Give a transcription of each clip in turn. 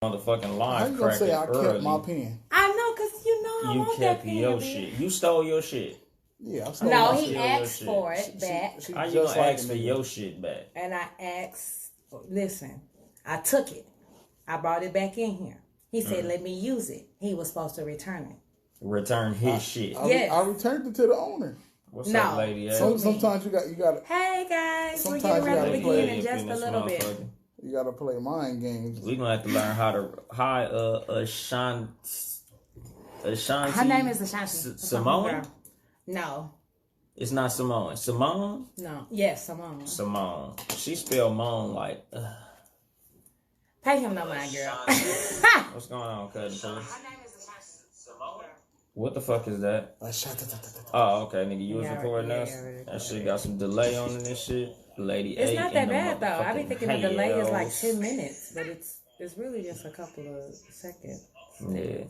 motherfucking line. How you gonna say I kept my pen? I know, cause I You want kept that pen. your shit. You stole your shit. Yeah, I stole No, my he shit. asked for it back. How you gonna ask for your shit back? And I asked, listen, I took it. I brought it back in here. He said, let me use it. He was supposed to return it. Return his shit. Yes. I returned it to the owner. What's up, lady? Sometimes you got to. Hey guys, we're Sometimes getting you ready to gotta begin play in just a little bit. You gotta play mind games. We gonna have to learn how to Ashanti. Her name is Ashanti. Simone? No. It's not Simone. Simone? No. Yes, Simone. Simone. She spelled moan like. Pay him no mind, girl. What's going on, cousin? Her name is Simone. What the fuck is that? Oh, okay, nigga. You was recording us? That shit got some delay on it and shit. Lady It's A not that in the bad, though. I be thinking the delay is like hells. 10 minutes, but it's really just a couple of seconds. Yeah.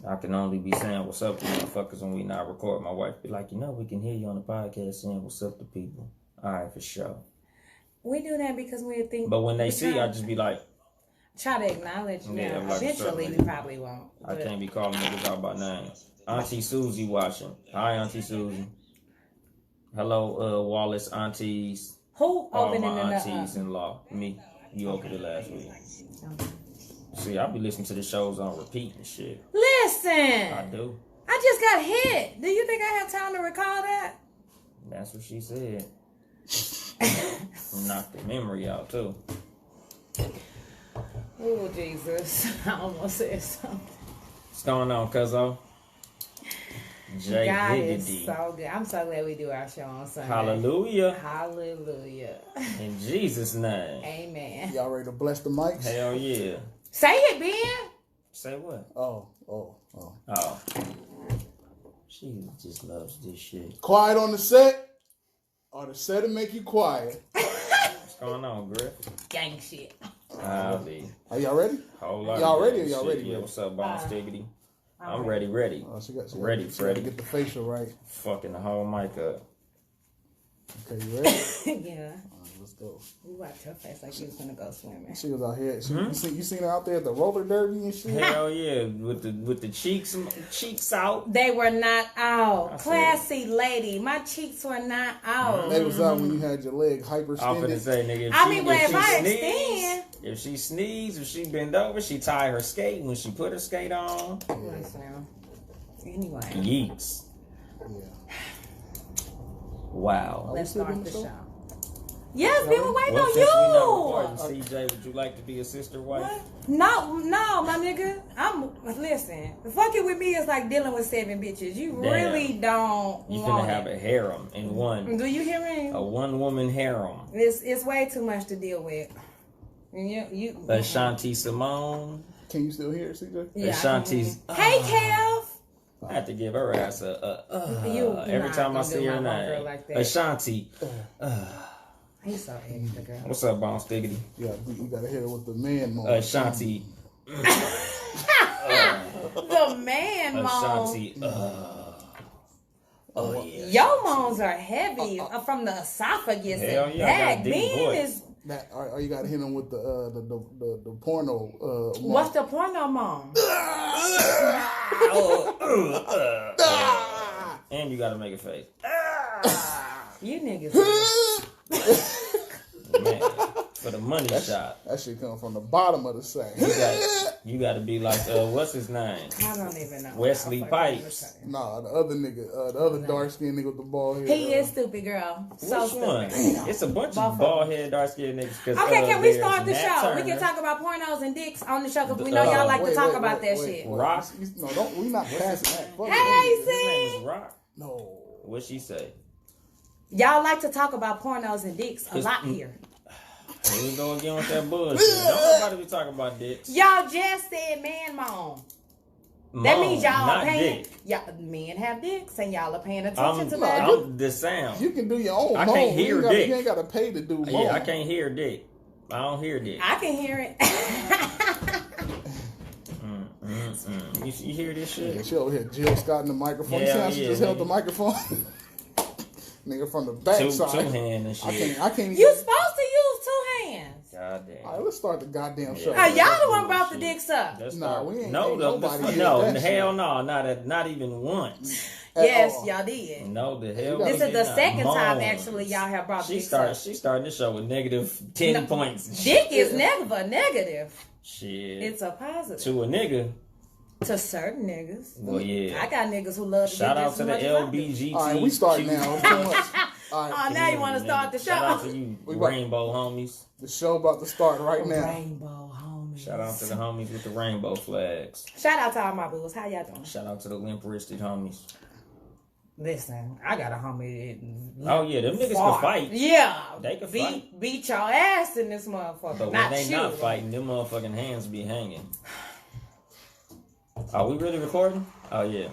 I can only be saying what's up to motherfuckers when we not record. My wife be like, we can hear you on the podcast saying what's up to people. All right, for sure. We do that because we think. But when they see, I just be like, try to acknowledge. Yeah, Yeah, like eventually we probably won't. I can't be calling niggas out by name. Auntie Susie watching. Hi, Auntie Susie. Hello, Wallace aunties. Who All opening my it up? aunties-in-law. Me. You opened it last week. See, I be listening to the shows on repeat and shit. Listen. I do. I just got hit. Do you think I have time to recall that? That's what she said. Knock the memory out, too. Oh, Jesus. I almost said something. What's going on, cuzzo? Jay God is Diggity. so good. I'm so glad we do our show on Sunday. Hallelujah. Hallelujah. In Jesus' name. Amen. Y'all ready to bless the mics? Hell yeah. Say it, Ben. Say what? Oh. She just loves this shit. Quiet on the set, or the set will make you quiet. What's going on, Griff? Gang shit. Howdy. Are y'all ready? Whole lot Y'all of ready or shit. y'all ready? Yeah, what's up, Bon Stiggity? I'm ready. ready. She got Ready, to Freddie. get the facial right. Fucking the whole mic up. Okay, you ready? Yeah. All right, let's go. You wiped her face like you was gonna go swimming. She was out here. You seen her out there at the roller derby and shit? Hell yeah, with the cheeks out. They were not out. I Classy lady. My cheeks were not out. They was out when you had your leg I'm hyperextended. finna say, nigga. If I extend. If she sneeze, if she bend over, she tie her skate. When she put her skate on, Listen. Anyway. yeeks. Yeah. Wow. Let's still start doing the the show? show. Yes, we were waiting Well, on since we not you. recording, CJ, would you like to be a sister wife? What? No, my nigga. Listen. Fucking with me is like dealing with 7 bitches. You Damn. really don't You want finna have it. a harem in one. Do you hear me? A one-woman harem. It's way too much to deal with. And you Ashanti Simone. Can you still hear it, CJ? Yeah, Ashanti's. Hey, Kev. I have to give her ass You every not time I gonna see do her my homegirl name. like that. Ashanti. He's so extra, girl. What's up, Bon Stiggity? Yeah, you gotta hit her with the man moment. Ashanti. The man moan. Ashanti. Oh yeah. Your moans are heavy from the esophagus Hell and yeah, I got a back. deep Ben voice. is. That, or you gotta hit him with the porno. What's the porno moan? And you gotta make a face. You niggas. Man, for the money shot. That shit come from the bottom of the sack. You gotta be like, what's his name? I don't even know. Wesley Pipes. Nah, the other nigga, the other dark skinned nigga with the bald head. He is stupid, girl. So Which one? stupid. It's a bunch of bald head, dark skinned niggas. Okay, can we start the show? We can talk about pornos and dicks on the show because we know y'all like to talk about that shit. Rock. No, don't. We not passing that. Fuck Hey, His see? name is Rock. No. What'd she say? Y'all like to talk about pornos and dicks a lot here. Here we go again with that bullshit. Don't nobody be talking about dicks. Y'all just said man moan. That means y'all are not paying. dick. Y'all, men have dicks and y'all are paying attention to no, that. I'm the sound. You can do your own. I moan. can't hear dick. You ain't gotta pay to do. Moan. Yeah, I can't hear dick. I don't hear dick. I can hear it. You hear this Yeah, shit? she over here, Jill Scott in the microphone. You see Hell how she yeah, just held nigga. the microphone? Nigga from the back Two side. hand and shit. I can't even. You supposed to use 2 hands. God damn. All right, let's start the goddamn show. Y'all the one brought the mix up. Nah, we ain't no, hell no, not even once. Yes, y'all did. No, the hell. This is the second time actually y'all have brought this up. She's starting the show with negative 10 points. Dick is never negative. Shit. It's a positive. To a nigga. To certain niggas. Well, yeah. I got niggas who love to shout out to the LBGT. All right, we starting now. All right, oh, now you want to start the show? Shout out to you, rainbow homies. The show about to start right now. Rainbow homies. Shout out to the homies with the rainbow flags. Shout out to all my booze. How y'all doing? Shout out to the limp-wristed homies. Listen, I got a homie. Oh yeah, them niggas can fight. Yeah, they can fight. Beat your ass in this motherfucker. But when they not fighting, them motherfucking hands be hanging. Are we really recording? Oh yeah.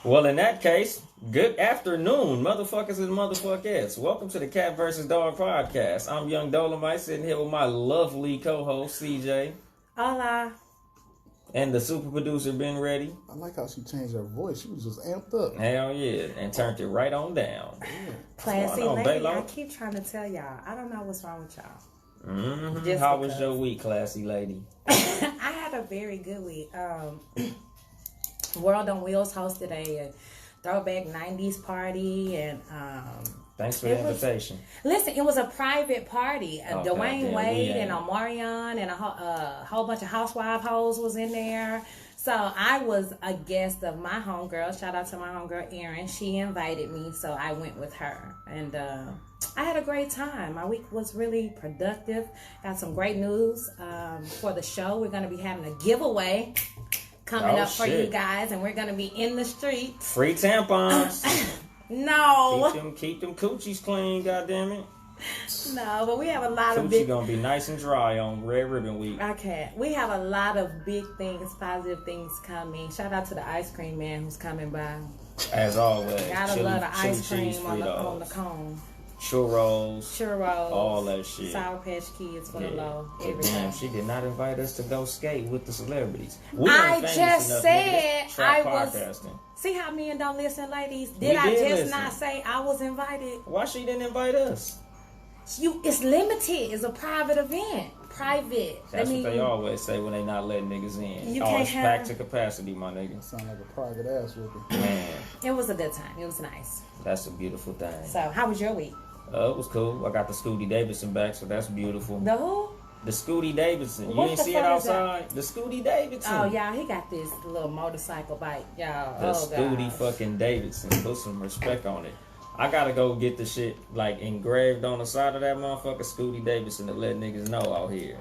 Well, in that case, good afternoon, motherfuckers and motherfuckers. Welcome to the Cat vs. Dog podcast. I'm Young Dolemite, sitting here with my lovely co-host CJ. Hola. And the super producer been ready. I like how she changed her voice. She was just amped up. Hell yeah. And turned it right on down. Yeah. Classy lady. I keep trying to tell y'all. I don't know what's wrong with y'all. Mm-hmm. How was your week, classy lady? I had a very good week. World on Wheels hosted a throwback 90s party. And thanks for the invitation. Listen, it was a private party. Dwayne Wade and Omarion and a whole bunch of housewife hoes was in there. So I was a guest of my homegirl. Shout out to my homegirl Erin. She invited me, so I went with her. And I had a great time. My week was really productive. Got some great news for the show. We're going to be having a giveaway coming up for you guys, and we're going to be in the streets. Free tampons. No. Keep them coochies clean, goddammit. No, but we have a lot of big... Coochie gonna be nice and dry on Red Ribbon Week. Okay. We have a lot of big things, positive things coming. Shout out to the ice cream man who's coming by. As always. Gotta love the ice cream on the cone. Churros, all that shit. Sour Patch Kids for the low. Damn, she did not invite us to go skate with the celebrities. I just said I was. Podcasting. See how men don't listen, ladies? Did I just not say I was invited? Why she didn't invite us? It's limited. It's a private event. Private. That's what they always say when they not letting niggas in. You can't it's back to capacity, my nigga. Sound like a private ass whooping. Man. It was a good time. It was nice. That's a beautiful thing. So, how was your week? It was cool. I got the Scooty Davidson back, so that's beautiful. The who? The Scooty Davidson. You didn't see it outside? The Scooty Davidson. Oh, y'all, he got this little motorcycle bike, y'all. The Scooty fucking Davidson. Put some respect on it. I gotta go get the shit, like, engraved on the side of that motherfucker Scooty Davidson to let niggas know out here.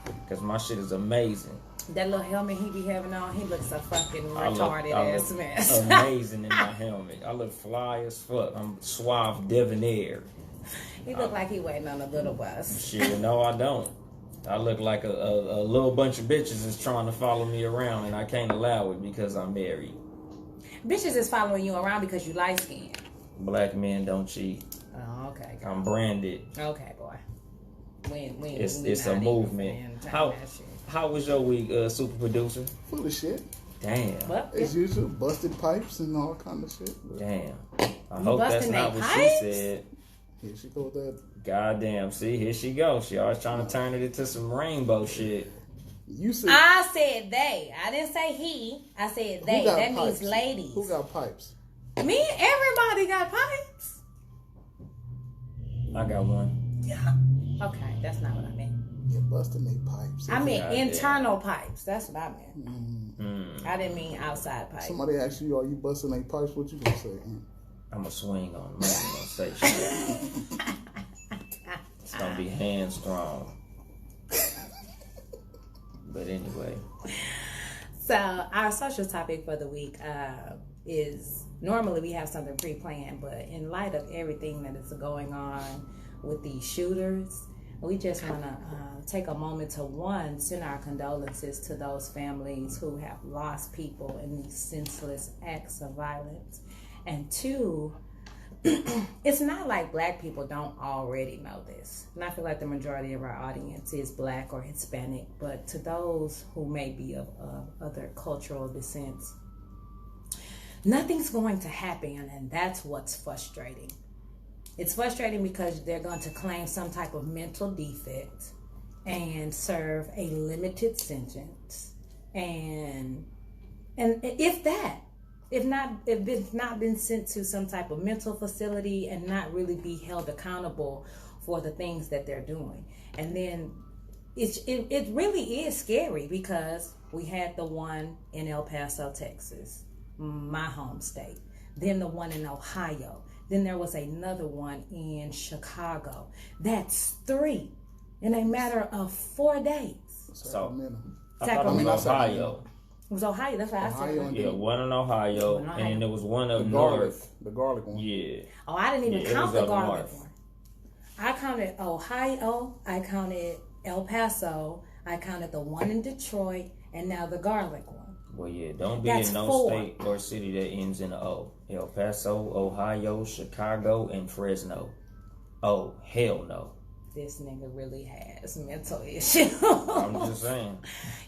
Because my shit is amazing. That little helmet he be having on, he looks a fucking retarded ass mess. Amazing in my helmet. I look fly as fuck. I'm suave debonair. He look like he waiting on a little bus. Shit, no, I don't. I look like a little bunch of bitches is trying to follow me around, and I can't allow it because I'm married. Bitches is following you around because you light skinned. Black men don't cheat. Oh, okay. I'm branded. Okay, boy. It's a movement. How was your week, super producer? Full of shit. Damn. As usual, busted pipes and all kind of shit. Damn. I hope that's not what she said. Here she go with that. Goddamn. See, here she goes. She always trying to turn it into some rainbow shit. You said. I said they. I didn't say he. I said they. That means ladies. Who got pipes? Me. Everybody got pipes. I got one. Yeah. Okay, that's not what I meant. Yeah, busting they pipes. I meant internal pipes. That's what I meant. I didn't mean outside pipes. Somebody asked you, "Are you busting they pipes?" What you gonna say? I'm gonna swing on them. I'm gonna say shit. It's gonna be hand strong. But anyway. So our social topic for the week is normally we have something pre-planned, but in light of everything that is going on with these shooters, we just want to take a moment to send our condolences to those families who have lost people in these senseless acts of violence. And two, it's not like black people don't already know this. And I feel like the majority of our audience is black or Hispanic, but to those who may be of other cultural descents, nothing's going to happen, and that's what's frustrating. It's frustrating because they're going to claim some type of mental defect and serve a limited sentence, and if it's not been sent to some type of mental facility and not really be held accountable for the things that they're doing. And then it really is scary, because we had the one in El Paso, Texas, my home state, then the one in Ohio, then there was another one in Chicago. That's 3 in a matter of 4 days. Sacramento. I thought it was Ohio. It was Ohio. That's what I said. Yeah, one in Ohio, and then there was one up north. The garlic one. Yeah. Oh, I didn't even count the garlic north. one. I counted Ohio. I counted El Paso. I counted the one in Detroit, and now the garlic one. Well, yeah, don't be That's in no 4. state or city that ends in a O. El Paso, Ohio, Chicago, and Fresno. Oh, hell no. This nigga really has mental issues. I'm just saying.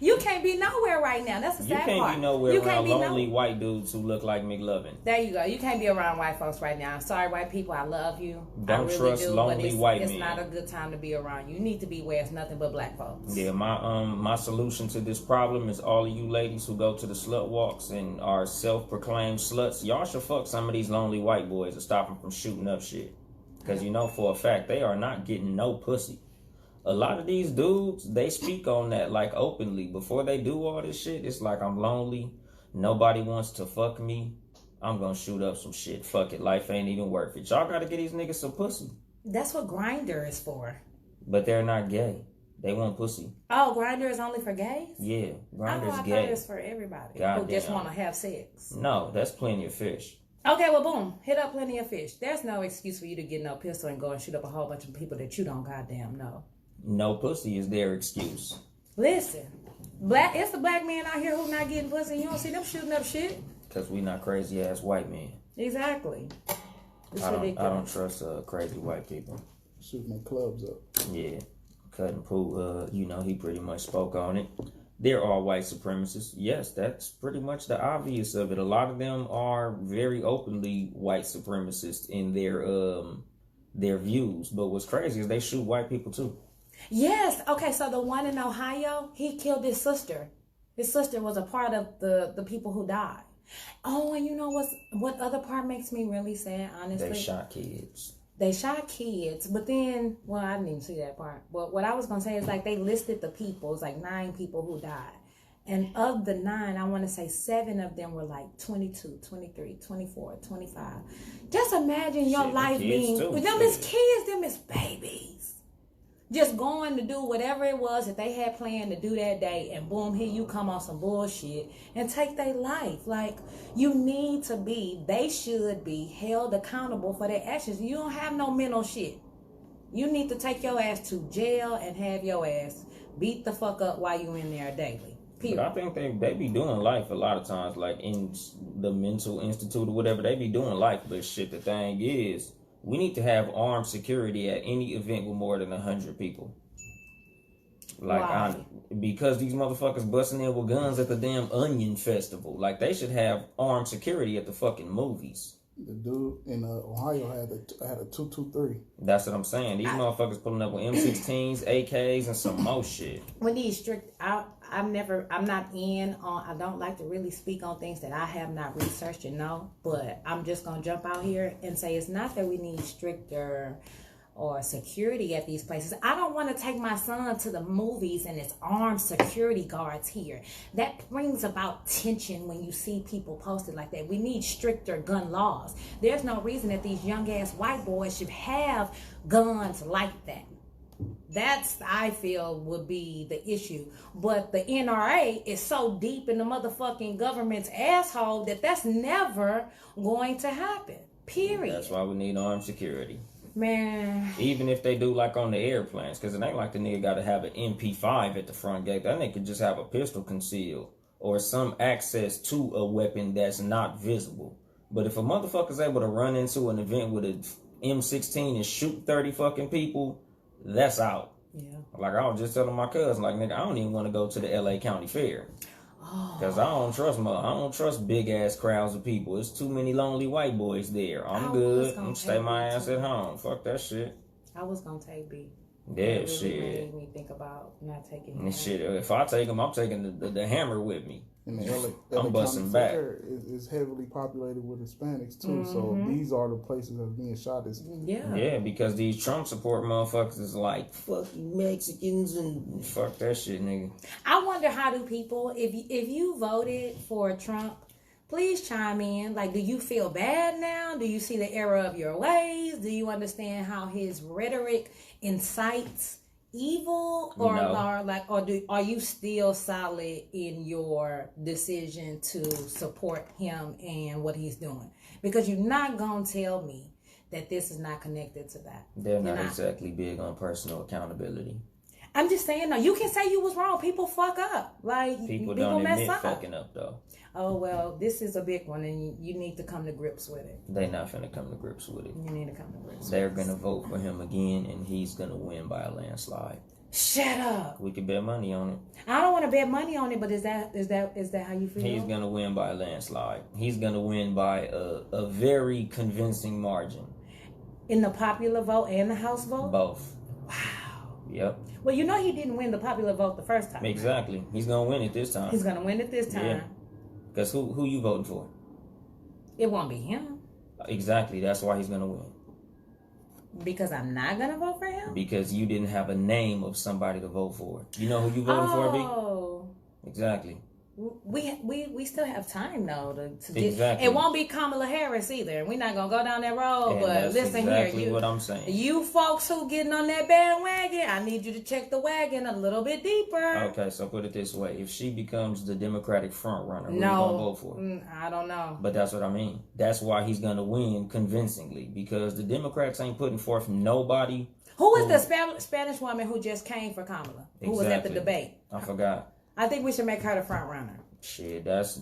You can't be nowhere right now. That's the sad part. You can't be nowhere around lonely white dudes who look like McLovin. There you go. You can't be around white folks right now. I'm sorry, white people. I love you. Don't trust lonely white men. It's not a good time to be around. You need to be where it's nothing but black folks. Yeah, my solution to this problem is all of you ladies who go to the slut walks and are self-proclaimed sluts. Y'all should fuck some of these lonely white boys and stop them from shooting up shit. Because you know for a fact they are not getting no pussy. A lot of these dudes, they speak on that like openly. Before they do all this shit, it's like, I'm lonely. Nobody wants to fuck me. I'm going to shoot up some shit. Fuck it. Life ain't even worth it. Y'all got to get these niggas some pussy. That's what Grindr is for. But they're not gay. They want pussy. Oh, Grindr is only for gays? Yeah, Grindr's I gay. thought it's for everybody God who just damn. want to have sex. No, that's plenty of fish. Okay, well, boom. Hit up Plenty of Fish. There's no excuse for you to get no pistol and go and shoot up a whole bunch of people that you don't goddamn know. No pussy is their excuse. Listen, it's the black man out here who not getting pussy. You don't see them shooting up shit. Because we not crazy ass white men. Exactly. It's I ridiculous. don't trust crazy white people. Shooting their clubs up. Yeah. Cutting Pooh, he pretty much spoke on it. They're all white supremacists. Yes, that's pretty much the obvious of it. A lot of them are very openly white supremacists in their views. But what's crazy is they shoot white people too. Yes. Okay, so the one in Ohio, he killed his sister. His sister was a part of the people who died. Oh, and you know what other part makes me really sad, honestly? They shot kids. They shot kids, but then, well, I didn't even see that part. But what I was going to say is, like, they listed the people. It's like 9 people who died. And of the 9, I want to say 7 of them were like 22, 23, 24, 25. Just imagine your life being, them as kids, them as babies. Just going to do whatever it was that they had planned to do that day, and boom, here you come on some bullshit and take their life. Like, they should be held accountable for their actions. You don't have no mental shit. You need to take your ass to jail and have your ass beat the fuck up while you in there daily. Period. But I think they be doing life a lot of times, like in the mental institute or whatever, they be doing life. But shit, the thing is, we need to have armed security at any event with more than 100 people. Like, because these motherfuckers busting in with guns at the damn Onion Festival. Like, they should have armed security at the fucking movies. The dude in Ohio had a 223. That's what I'm saying. These motherfuckers pulling up with M16s, AKs, and some more shit. We need strict. I'm not in on. I don't like to really speak on things that I have not researched and know. But I'm just gonna jump out here and say it's not that we need stricter or security at these places. I don't want to take my son to the movies and it's armed security guards here. That brings about tension when you see people posted like that. We need stricter gun laws. There's no reason that these young ass white boys should have guns like that. That's, I feel, would be the issue. But the NRA is so deep in the motherfucking government's asshole that that's never going to happen. Period. That's why we need armed security. Man. Even if they do like on the airplanes, because it ain't like the nigga got to have an MP5 at the front gate. That nigga could just have a pistol concealed or some access to a weapon that's not visible. But if a motherfucker's able to run into an event with an M16 and shoot 30 fucking people, that's out. Yeah. Like I was just telling my cousin, like, nigga, I don't even want to go to the LA County Fair. Because I don't trust big ass crowds of people. It's too many lonely white boys there. I'm good. I'm stay my ass at home. Fuck that shit. I was gonna take B. Yeah, It really shit. made me think about not taking him. And shit, if I take him, I'm taking the hammer with me. And the LA I'm busting County back. Fair is heavily populated with Hispanics too. So these are the places that's being shot. Yeah, because these Trump support motherfuckers is like, fuck you Mexicans and fuck that shit, nigga. I wonder how do people, if you voted for Trump, please chime in. Like, do you feel bad now? Do you see the error of your ways? Do you understand how his rhetoric incites evil, or No. are you still solid in your decision to support him and what he's doing? Because you're not gonna tell me that this is not connected to that. They're not exactly big on personal accountability. I'm just saying, no, you can say you was wrong. People fuck up. Like, People don't admit mess up. fucking up though. Oh, well, this is a big one, and you need to come to grips with it. They not finna come to grips with it. You need to come to grips They're with it. gonna vote for him again, and he's gonna win by a landslide. Shut up. We can bet money on it. I don't want to bet money on it, but is that how you feel? He's gonna win by a landslide. He's gonna win by a very convincing margin. In the popular vote and the House vote? Both. Wow. Yep. Well, you know he didn't win the popular vote the first time. Exactly. He's gonna win it this time. He's going to win it this time. Yeah. Because who you voting for? It won't be him. Exactly. That's why he's gonna win. Because I'm not going to vote for him? Because you didn't have a name of somebody to vote for. You know who you voting for, B? Oh. Exactly. We still have time though to get. Exactly. It won't be Kamala Harris either. We're not gonna go down that road. And but that's listen exactly here, what I'm saying. You folks who getting on that bandwagon, I need you to check the wagon a little bit deeper. Okay, so put it this way: if she becomes the Democratic front runner, who you gonna vote for? I don't know. But that's what I mean. That's why he's gonna win convincingly, because the Democrats ain't putting forth nobody. Who is the Spanish woman who just came for Kamala? Who was at the debate? I forgot. I think we should make her the front runner. Shit, that's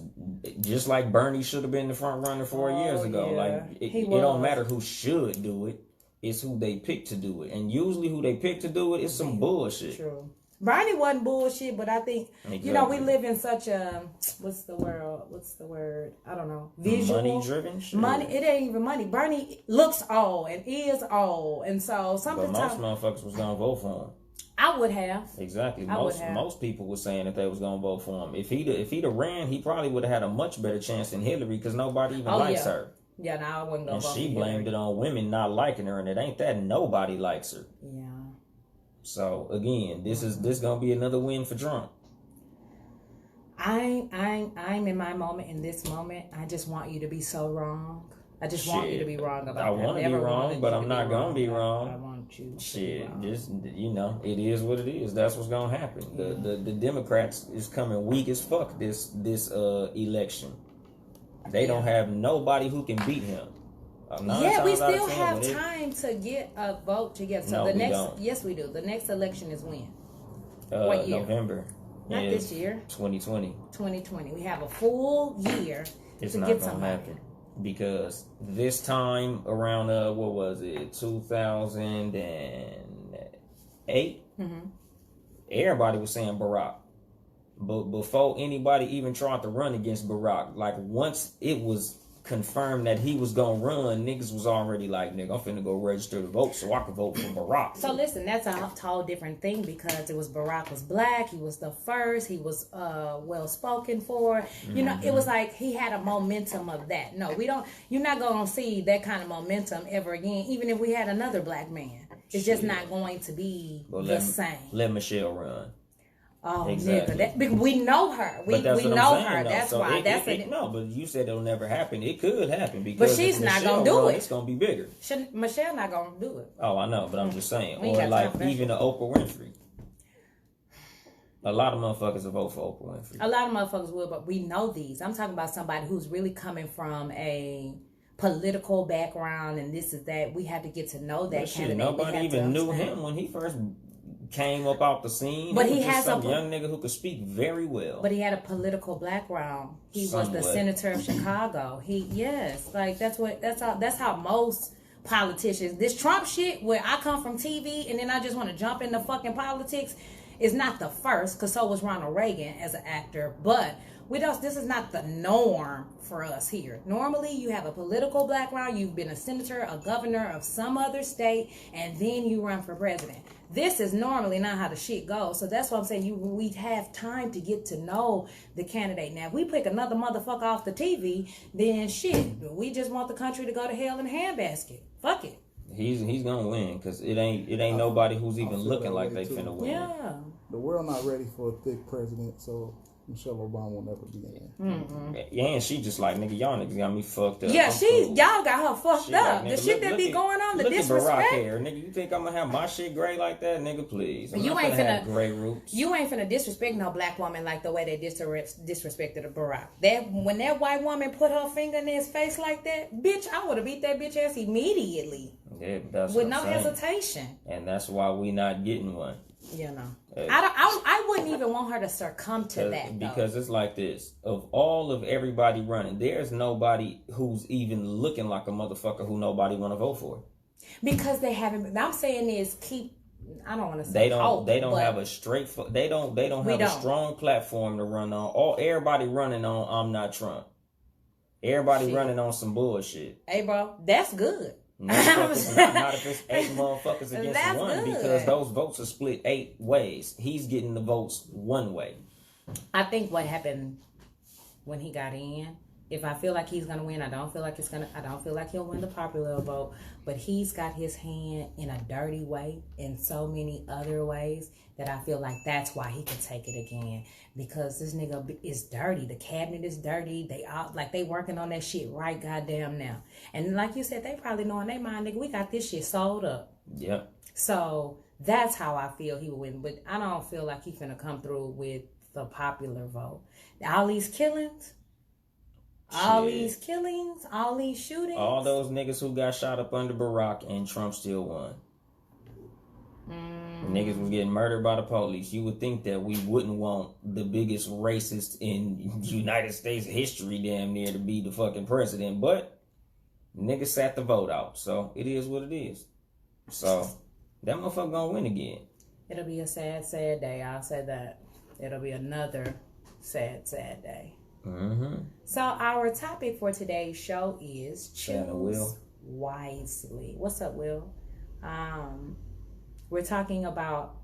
just like Bernie should have been the front runner 4 years ago. Yeah. Like it don't matter who should do it; it's who they pick to do it. And usually, who they pick to do it is some bullshit. True. Bernie wasn't bullshit, but I think we live in such a what's the word? I don't know. Visual, money driven. Money. It ain't even money. Bernie looks old and is old, and so something. But most motherfuckers was gonna vote for him. I would have. Exactly. Most people were saying that they was gonna vote for him. If he'd have ran, he probably would have had a much better chance than Hillary, because nobody even likes her. Yeah, no, I wouldn't go. And vote she for blamed Hillary. it on women not liking her, and it ain't that nobody likes her. Yeah. So again, this gonna be another win for Trump. I'm in my moment. In this moment, I just want you to be so wrong. I just want you to be wrong about. I want to be wrong, but I'm not gonna be wrong. I want you. Shit, just it is what it is. That's what's gonna happen. The Democrats is coming weak as fuck this election. They don't have nobody who can beat him. Yeah, we still have time to get a vote together. So No, we don't. Yes, we do. The next election is when? What year? November. Not this year. 2020. 2020. We have a full year It's to not get gonna somebody. happen. Because this time around, what was it, 2008? Mm-hmm. Everybody was saying Barack. But before anybody even tried to run against Barack, like once it was confirmed that he was gonna run, niggas was already like, nigga, I'm finna go register to vote so I can vote for Barack. So listen, that's a tall different thing, because it was Barack was black, he was the first, he was well spoken for. You know, it was like he had a momentum of that. No, you're not gonna see that kind of momentum ever again, even if we had another black man. It's just not going to be the same. Let Michelle run. Oh, Exactly. nigga, because we know her. We But that's what know I'm saying, her. though. That's So why. No, but you said it'll never happen. It could happen, because But she's if not Michelle gonna do run, it. It's gonna be bigger. Michelle not gonna do it. Oh, I know, but I'm just saying. We ain't Or got like time for that even shit. a Oprah Winfrey. A lot of motherfuckers will vote for Oprah Winfrey. A lot of motherfuckers will, but we know these. I'm talking about somebody who's really coming from a political background, and this is that. We have to get to know that But shit, candidate. nobody even knew him when he first came up out the scene. But he he was just has some a- young nigga who could speak very well. But he had a political background. He was the Somewhat. senator of Chicago. That's how most politicians. This Trump shit, where I come from TV and then I just want to jump into fucking politics, is not the first, because so was Ronald Reagan as an actor. But This is not the norm for us here. Normally, you have a political background, you've been a senator, a governor of some other state, and then you run for president. This is normally not how the shit goes. So that's what I'm saying. We have time to get to know the candidate. Now, if we pick another motherfucker off the TV, then shit, we just want the country to go to hell in a handbasket. Fuck it. He's gonna win because it ain't nobody who's even looking like they finna win. Yeah. The world not ready for a thick president, so Michelle Obama will never be in there. Mm-hmm. Yeah, and she just like, nigga, y'all niggas got me fucked up. Yeah, cool. y'all got her fucked up. Like, the shit that be going on, the look disrespect. At Barack hair, nigga. You think I'm gonna have my shit gray like that, nigga? Please. You ain't finna have gray roots. You ain't finna disrespect no black woman like the way they disrespected a Barack. When that white woman put her finger in his face like that, bitch, I would have beat that bitch ass immediately. Yeah, that's with what no I'm saying. hesitation. And that's why we not getting one. You know, I wouldn't even want her to succumb to that because it's like this: of everybody running, there's nobody who's even looking like a motherfucker who nobody want to vote for. Because they haven't. I'm saying is I don't want to say they don't have a straight. They don't have a strong platform to run on. Everybody running on I'm not Trump. Everybody running on some bullshit. Hey, bro, that's good. Not if it's 8 motherfuckers against one, because those votes are split 8 ways. He's getting the votes one way. I think what happened when he got in, if I feel like he's gonna win, I don't feel like he'll win the popular vote, but he's got his hand in a dirty way in so many other ways that I feel like that's why he can take it again. Because this nigga is dirty. The cabinet is dirty. They working on that shit right goddamn now. And like you said, they probably know in their mind, nigga, we got this shit sold up. Yep. So that's how I feel he will win. But I don't feel like he's gonna come through with the popular vote. All these killings, all these shootings. All those niggas who got shot up under Barack and Trump still won. Niggas was getting murdered by the police. You would think that we wouldn't want the biggest racist in United States history damn near to be the fucking president, but niggas sat the vote out. So it is what it is. So that motherfucker gonna win again. It'll be a sad, sad day. I'll say that. It'll be another sad, sad day. Mm-hmm. So our topic for today's show is choose wisely. What's up, Will? We're talking about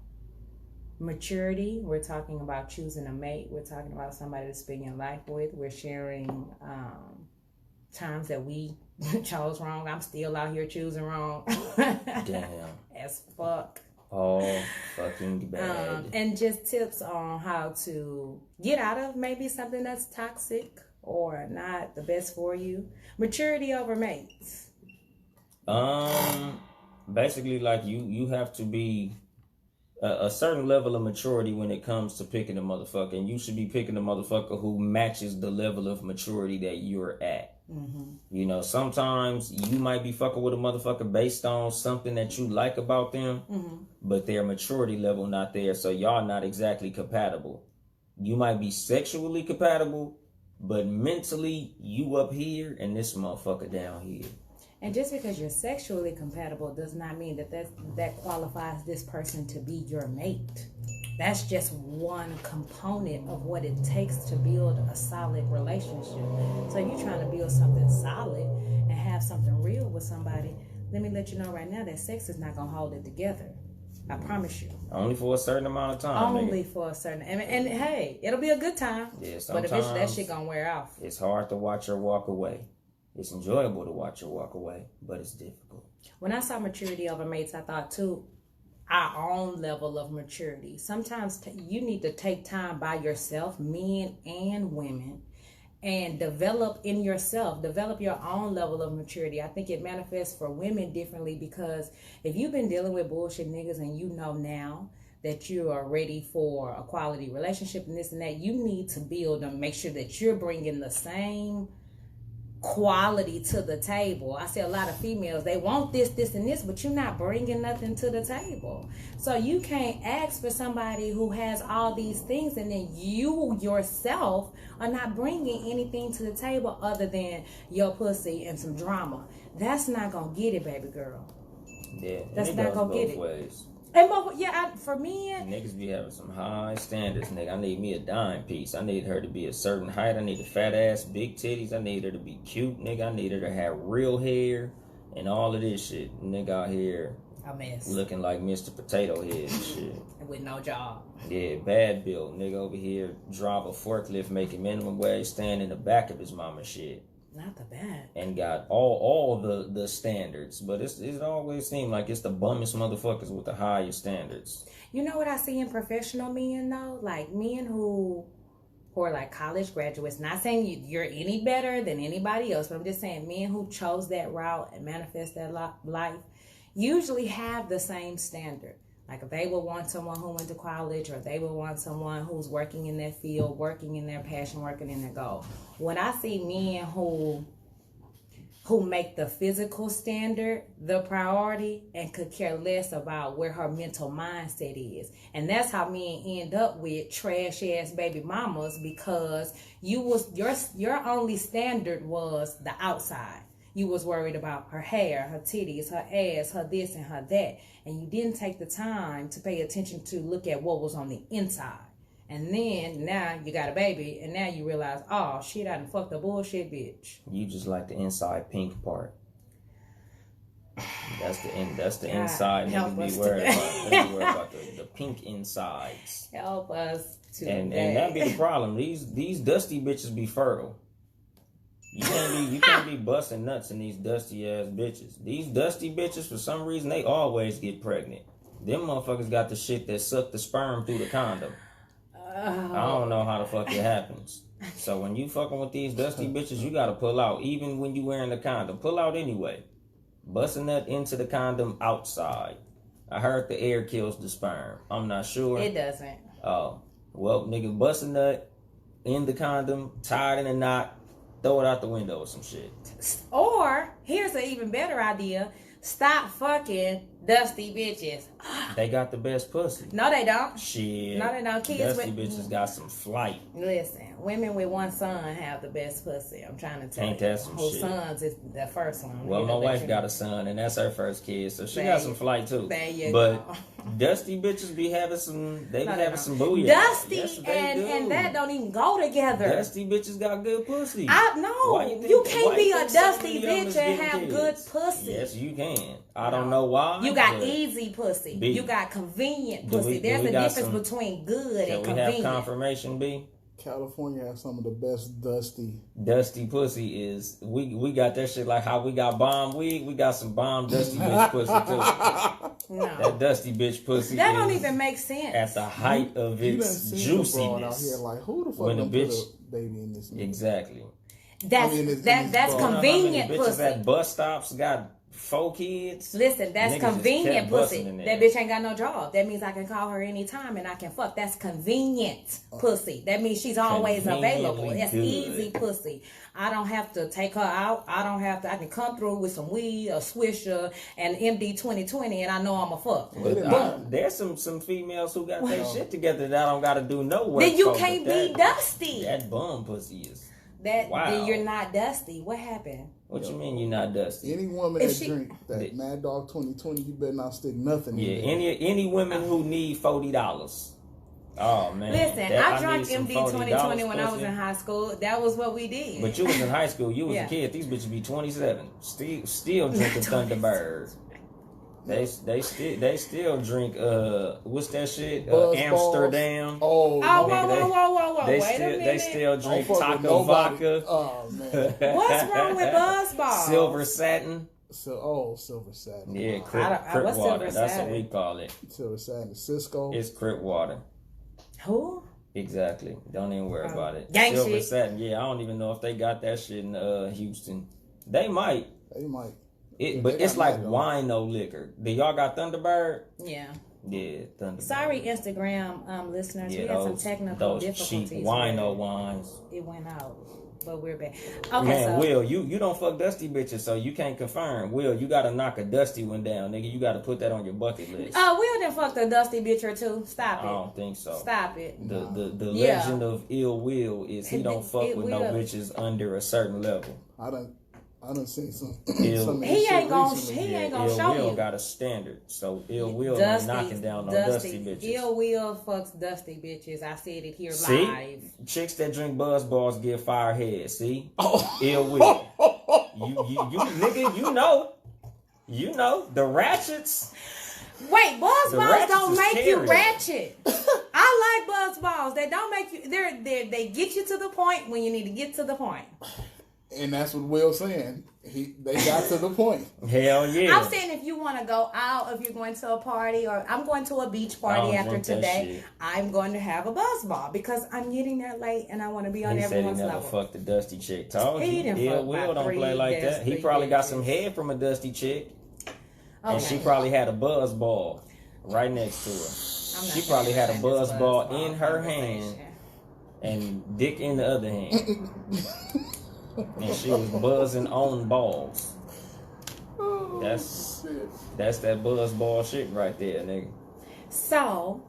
maturity. We're talking about choosing a mate. We're talking about somebody to spend your life with. We're sharing times that we chose wrong. I'm still out here choosing wrong. Damn. As fuck. Oh, fucking bad. And just tips on how to get out of maybe something that's toxic or not the best for you. Maturity over mates. Basically, like you have to be a certain level of maturity when it comes to picking a motherfucker, and you should be picking a motherfucker who matches the level of maturity that you're at. Mm-hmm. You know, sometimes you might be fucking with a motherfucker based on something that you like about them, but their maturity level not there, so y'all not exactly compatible. You might be sexually compatible, but mentally you up here and this motherfucker down here. And just because you're sexually compatible does not mean that qualifies this person to be your mate. That's just one component of what it takes to build a solid relationship. So you're trying to build something solid and have something real with somebody. Let me let you know right now that sex is not going to hold it together. I promise you. Only for a certain amount of time. Only for a certain... And hey, it'll be a good time. Yeah, but eventually that shit going to wear off. It's hard to watch her walk away. It's enjoyable to watch her walk away, but it's difficult. When I saw maturity over mates, I thought, too, our own level of maturity. Sometimes you need to take time by yourself, men and women, and develop in yourself. Develop your own level of maturity. I think it manifests for women differently because if you've been dealing with bullshit niggas and you know now that you are ready for a quality relationship and this and that, you need to build and make sure that you're bringing the same quality to the table. I see a lot of females, they want this, and this, but you're not bringing nothing to the table. So you can't ask for somebody who has all these things and then you yourself are not bringing anything to the table other than your pussy and some drama. That's not gonna get it, baby girl. Yeah, that's not gonna get it. Ways. For men, niggas be having some high standards, nigga. I need me a dime piece. I need her to be a certain height. I need a fat ass, big titties. I need her to be cute, nigga. I need her to have real hair and all of this shit. Nigga out here a mess, looking like Mr. Potato Head and shit. with no job. Yeah, bad bill. Nigga over here drive a forklift, making minimum wage, stand in the back of his mama shit. Not the bad. And got all the standards, but it always seemed like it's the bummest motherfuckers with the highest standards. You know what I see in professional men though, like men who are like college graduates. Not saying you're any better than anybody else, but I'm just saying men who chose that route and manifest that life usually have the same standard. Like if they would want someone who went to college, or they would want someone who's working in their field, working in their passion, working in their goal. When I see men who make the physical standard the priority and could care less about where her mental mindset is. And that's how men end up with trash ass baby mamas, because your only standard was the outside. You was worried about her hair, her titties, her ass, her this and her that. And you didn't take the time to pay attention to look at what was on the inside. And then now you got a baby, and now you realize, oh shit, I done fucked a bullshit bitch. You just like the inside pink part. That's the inside. Niggas be worried about the pink insides. Help us to and that be the problem. These dusty bitches be fertile. You can't be busting nuts in these dusty ass bitches. These dusty bitches, for some reason, they always get pregnant. Them motherfuckers got the shit that suck the sperm through the condom. I don't know how the fuck it happens. So when you fucking with these dusty bitches, you gotta pull out. Even when you wearing the condom, pull out anyway. Busting that into the condom outside. I heard the air kills the sperm. I'm not sure. It doesn't. Oh, well, nigga, bust a nut in the condom, tie it in a knot, throw it out the window or some shit. Or, here's an even better idea. Stop fucking dusty bitches. They got the best pussy. No, they don't. Shit. No, they don't. Kids dusty bitches got some flight. Listen, women with one son have the best pussy. I'm trying to tell you. Ain't that some whose shit? Sons is the first one. Well, my wife got a son, and that's her first kid, so she got some flight too. There you but go. Dusty bitches be having some. They be having some booyah. Dusty yes, and that don't even go together. Dusty bitches got good pussy. You can't be a dusty bitch and have good pussy. Yes, you can. I don't know why. You got easy pussy. You got convenient pussy. There's a difference between good and convenient. We have confirmation, B? California has some of the best dusty pussy. Is we got that shit like how we got bomb weed. We got some bomb dusty bitch pussy too. No, that dusty bitch pussy. That don't even make sense. At the height of its juiciness. Out here, like, who the fuck when a bitch put a baby in this? Exactly. That's convenient pussy. At bus stops got 4 kids. Listen, that's convenient pussy. That bitch ain't got no job. That means I can call her anytime and I can fuck. That's convenient pussy. That means she's always available. That's easy pussy. I don't have to take her out. I can come through with some weed, a Swisher, and MD 2020, and I know I'm a fuck. There's some females who got their shit together that I don't got to do no work. Then you can't be dusty. That bum pussy is. Then you're not dusty. What happened? What you mean you're not dusty? Any woman that drink that Mad Dog 2020, you better not stick nothing in there. Any women who need $40. Oh man. Listen, I drank MD 2020 when I was in high school. That was what we did. But you was in high school. You was a kid. These bitches be 27. Still drinking Thunderbird. They still drink what's that shit? Amsterdam. Whoa. They still drink Taco Vodka. Oh man. What's wrong with Buzzballs? Silver Satin. Silver Satin. Yeah, Crip water. That's what we call it. Silver Satin. Cisco. It's Crip water. Who? Exactly. Don't even worry about it. Gang Silver shit. Satin. Yeah, I don't even know if they got that shit in Houston. They might. But it's like wino liquor. Do y'all got Thunderbird? Yeah. Yeah, Thunderbird. Sorry, Instagram listeners. We had some technical difficulties. Cheap wino wines. It went out, but we're back. Okay, man, Will, you don't fuck dusty bitches, so you can't confirm. Will, you gotta knock a dusty one down, nigga. You gotta put that on your bucket list. Will done fucked a dusty bitch or two. Stop it. I don't think so. Stop it. The legend of Ill Will is he don't fuck with no bitches under a certain level. I done seen some. He ain't gonna show Will you. got a standard, so Ill Will ain't knocking down no dusty bitches. Ill Will fucks dusty bitches. I said it here See? live. Chicks that drink Buzz Balls get fire head. See, Ill Will. You nigga, you know the ratchets. Wait, Buzz The Balls ratchets don't is make you scary. ratchet. I like Buzz Balls. They don't make you. They get you to the point when you need to get to the point. And that's what Will's saying. They got to the point. Hell yeah. I'm saying if you want to go out, if you're going to a party, or I'm going to a beach party after drink that today, shit. I'm going to have a Buzz Ball because I'm getting there late and I want to be on He said he everyone's never level. fucked a dusty chick. Told He you. done Ill fucked Will about don't 3 play like that. He dusty probably got bitches. some head from a dusty chick. Okay. And she probably had a Buzz Ball right next to her. I'm not She gonna probably had a entertain Buzz this Ball in her conversation. hand and dick in the other hand. And she was buzzing on balls. That's that Buzz Ball shit right there, nigga. So,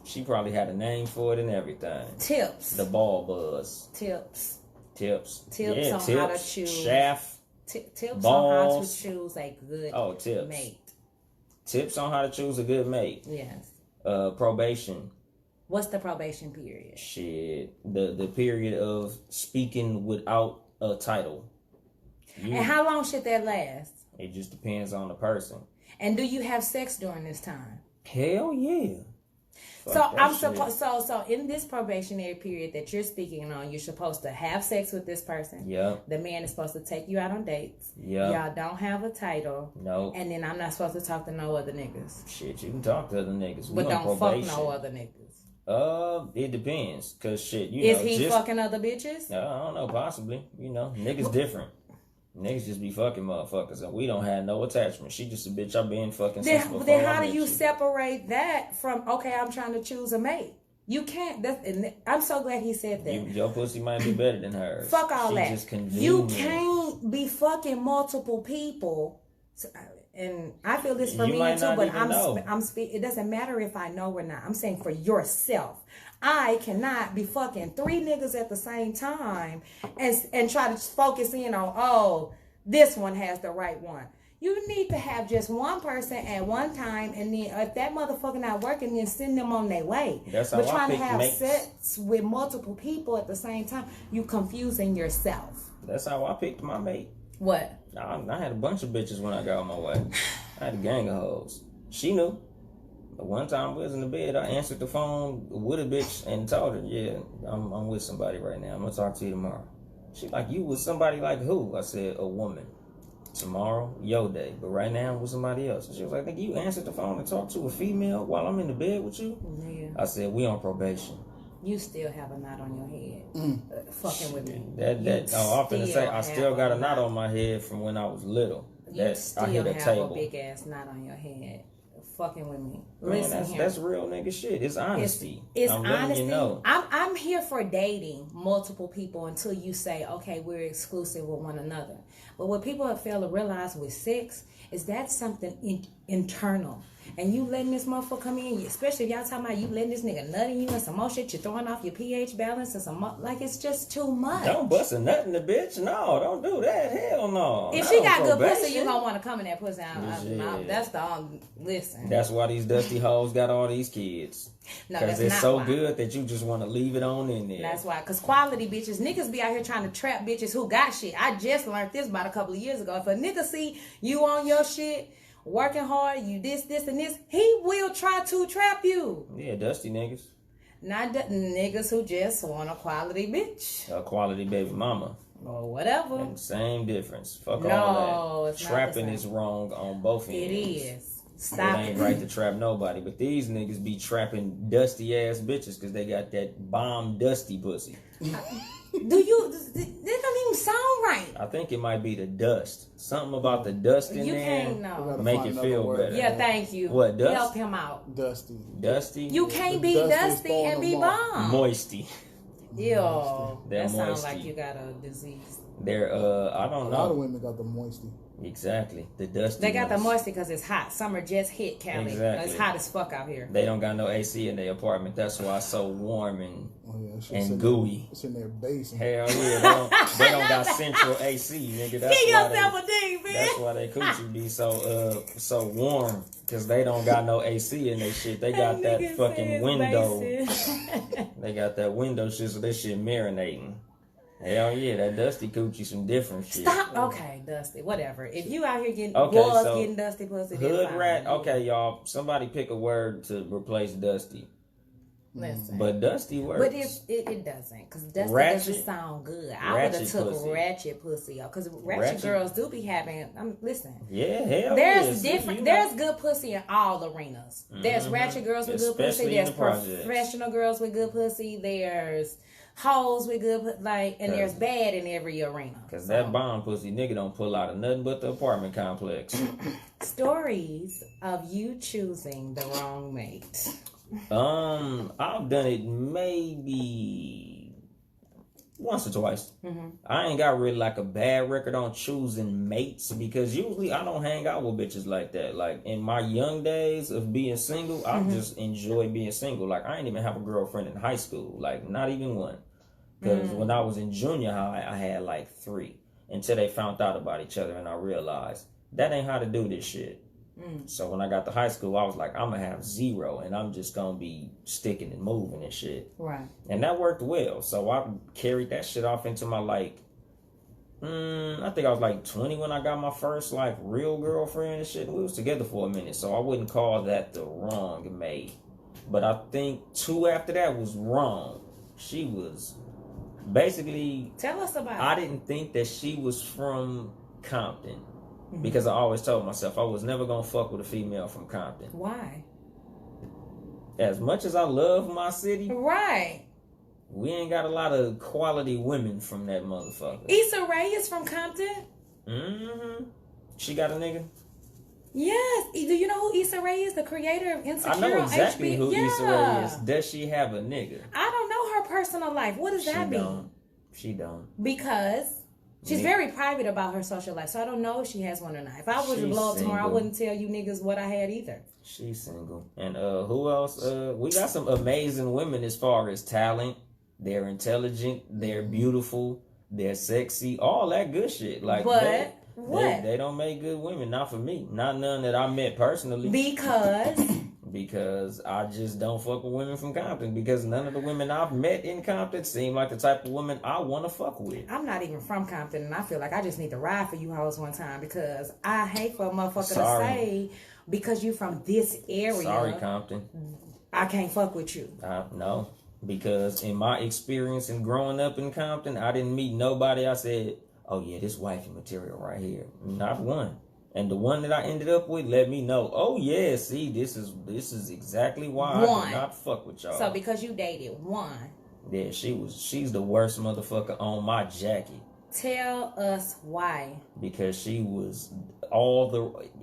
She probably had a name for it and everything. tips. The ball buzz. Tips. Tips. Tips Yeah, on tips. how to choose. Shaft. Tips on how to Balls. choose a good Tips. mate. Tips on how to choose a good mate. Yes. Probation. What's the probation period? Shit. The period of speaking without a title. And how long should that last? It just depends on the person. And do you have sex during this time? Hell yeah. Fuck So that I'm shit. supposed. So in this probationary period that you're speaking on, you're supposed to have sex with this person. Yep. The man is supposed to take you out on dates. Yep. Y'all don't have a title. No. And then I'm not supposed to talk to no other niggas. Shit, you can talk to other niggas. But We on don't probation. fuck no other niggas. It depends. Cause shit, you Is know. he just, fucking other bitches? I don't know, possibly. You know, niggas different. Niggas just be fucking motherfuckers, and we don't have no attachment. She just a bitch I've been fucking since before. Then I how do met you separate that from, okay, I'm trying to choose a mate? You can't. I'm so glad he said that. Your pussy might be better than hers. Fuck all She that. Just You convenient. can't be fucking multiple people. And I feel this for You me might too, not but even know. it doesn't matter if I know or not. I'm saying for yourself. I cannot be fucking 3 niggas at the same time and try to focus in on, this one has the right one. You need to have just one person at one time, and then if that motherfucker not working, then send them on their way. That's how but I trying to pick have mates. sex with multiple people at the same time, you confusing yourself. That's how I picked my mate. What? I had a bunch of bitches when I got on my way. I had a gang of hoes. She knew. But one time we was in the bed, I answered the phone with a bitch and told her, yeah, I'm with somebody right now. I'm going to talk to you tomorrow. She like, you with somebody like who? I said, a woman. Tomorrow, your day. But right now, I'm with somebody else. And she was like, nigga, you answered the phone and talked to a female while I'm in the bed with you? Yeah. I said, we on probation. You still have a knot on your head. Fucking with me. I'm finna say, I still got a knot on my head from when I was little. You still I hit a have table. a big ass knot on your head. Fucking with me. Man, Listen here. that's real nigga shit. It's honesty. It's I'm letting honesty. you know. I'm here for dating multiple people until you say, okay, we're exclusive with one another. But what people have failed to realize with sex is that's something internal. And you letting this motherfucker come in, especially if y'all talking about you letting this nigga nut in you and some more shit, you're throwing off your pH balance and like it's just too much. Don't bust a nut in the bitch. No, don't do that. Hell no. If Not she on got good probation. pussy, you gonna want to come in that pussy. Yeah. That's the listen. That's why these dusty hoes got all these kids. No, Because that's it's not so why. good that you just want to leave it on in there. That's why, because quality bitches, niggas be out here trying to trap bitches who got shit. I just learned this about a couple of years ago. If a nigga see you on your shit, working hard, you this, and this, he will try to trap you. Yeah, dusty niggas. Not the niggas who just want a quality bitch. A quality baby mama. Or whatever. And same difference. Fuck No, all that. it's not the Trapping same. is wrong on both ends. It is. Stop It ain't right to trap nobody. But these niggas be trapping dusty ass bitches because they got that bomb dusty pussy. That don't even sound right. I think it might be the dust. Something about the dust in You there can't know. make it feel better. Yeah, thank you. What, dust? Help him out. Dusty. Dusty? You can't be dust is dusty and falling be apart. bomb. Moisty. Ew. They're That sounds moisty. like you got a disease. They're, I A don't lot of know. women got the moisty. Exactly. The dusty They got the ones. moisture because it's hot. Summer just hit, Cali. Exactly. It's hot as fuck out here. They don't got no AC in their apartment. That's why it's so warm and and gooey. It's in their basement. Hell yeah, they don't got central AC, nigga. That's Get why yourself a D, man. that's why they coochie be so warm, because they don't got no AC in their shit. They got that fucking window. They got that window shit, so this shit marinating. Hell yeah, that dusty coochie some different shit. Stop. Okay, dusty. Whatever. If you out here getting getting dusty pussy, hood rat. Okay, y'all. Somebody pick a word to replace dusty. Listen. But dusty works. But it doesn't, because dusty doesn't sound good. I would have took pussy. Ratchet pussy off, because ratchet girls do be having. Listen. Yeah, hell there's different. There's good pussy in all arenas. There's ratchet girls with good pussy. There's professional girls with good pussy. There's hoes with good and there's bad in every arena. Because that bomb pussy nigga don't pull out of nothing but the apartment complex. Stories of you choosing the wrong mate. I've done it maybe once or twice. I ain't got really like a bad record on choosing mates, because usually I don't hang out with bitches like that. Like in my young days of being single, I just enjoy being single. Like I didn't even have a girlfriend in high school, like not even one. Because when I was in junior high, I had like 3 until they found out about each other, and I realized that ain't how to do this shit. So when I got to high school, I was like, I'm going to have 0, and I'm just going to be sticking and moving and shit. Right. And that worked well. So I carried that shit off into my, I think I was like 20 when I got my first, real girlfriend and shit. We was together for a minute, so I wouldn't call that the wrong mate. But I think 2 after that was wrong. She was basically... Tell us about I didn't think that she was from Compton. Because I always told myself I was never going to fuck with a female from Compton. Why? As much as I love my city, right, we ain't got a lot of quality women from that motherfucker. Issa Rae is from Compton? She got a nigga? Yes. Do you know who Issa Rae is? The creator of Insecure I know exactly on who HBO? Issa Rae is. Does she have a nigga? I don't know her personal life. What does that mean? She don't. Because... she's very private about her social life, so I don't know if she has one or not. If I was to blow up tomorrow, I wouldn't tell you niggas what I had either. She's single. And who else? We got some amazing women as far as talent. They're intelligent. They're beautiful. They're sexy. All that good shit. What? They don't make good women. Not for me. Not none that I met personally. Because I just don't fuck with women from Compton. Because none of the women I've met in Compton seem like the type of women I want to fuck with. I'm not even from Compton, and I feel like I just need to ride for you hoes one time, because I hate for a motherfucker to say, because you from this area. Sorry, Compton. I can't fuck with you. No. Because in my experience in growing up in Compton, I didn't meet nobody I said, oh yeah, this wifey material right here. Not one. And the one that I ended up with let me know, oh yeah, see, this is exactly why I did not fuck with y'all. So because you dated one. Yeah, she's the worst motherfucker on my jacket. Tell us why. Because she was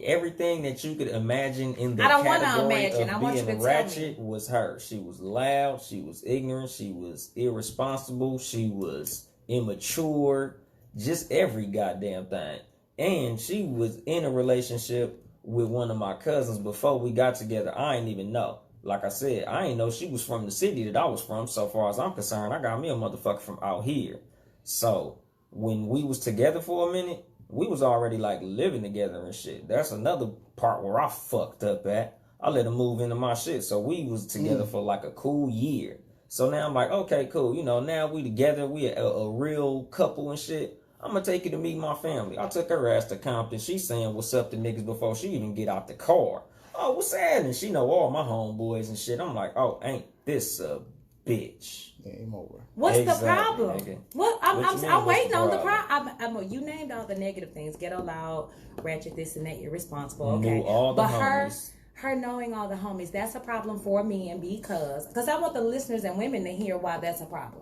everything that you could imagine in the I don't category want to imagine. of I want you being to ratchet was her. She was loud, she was ignorant, she was irresponsible, she was immature, just every goddamn thing. And she was in a relationship with one of my cousins before we got together. I ain't even know. Like I said, I ain't know she was from the city that I was from. So far as I'm concerned, I got me a motherfucker from out here. So when we was together for a minute, we was already living together and shit. That's another part where I fucked up at. I let her move into my shit. So we was together for a cool year. So now I'm like, okay, cool. Now we together. We a real couple and shit. I'm going to take you to meet my family. I took her ass to Compton. She's saying what's up to niggas before she even get out the car. Oh, what's happening? She know all my homeboys and shit. I'm like, oh, ain't this a bitch? Game over. What's the problem? Nigga. What? I'm waiting on the problem. You named all the negative things. Ghetto loud, ratchet, this and that, irresponsible. Okay. Knew all the homies. Her knowing all the homies, that's a problem for me, and because I want the listeners and women to hear why that's a problem.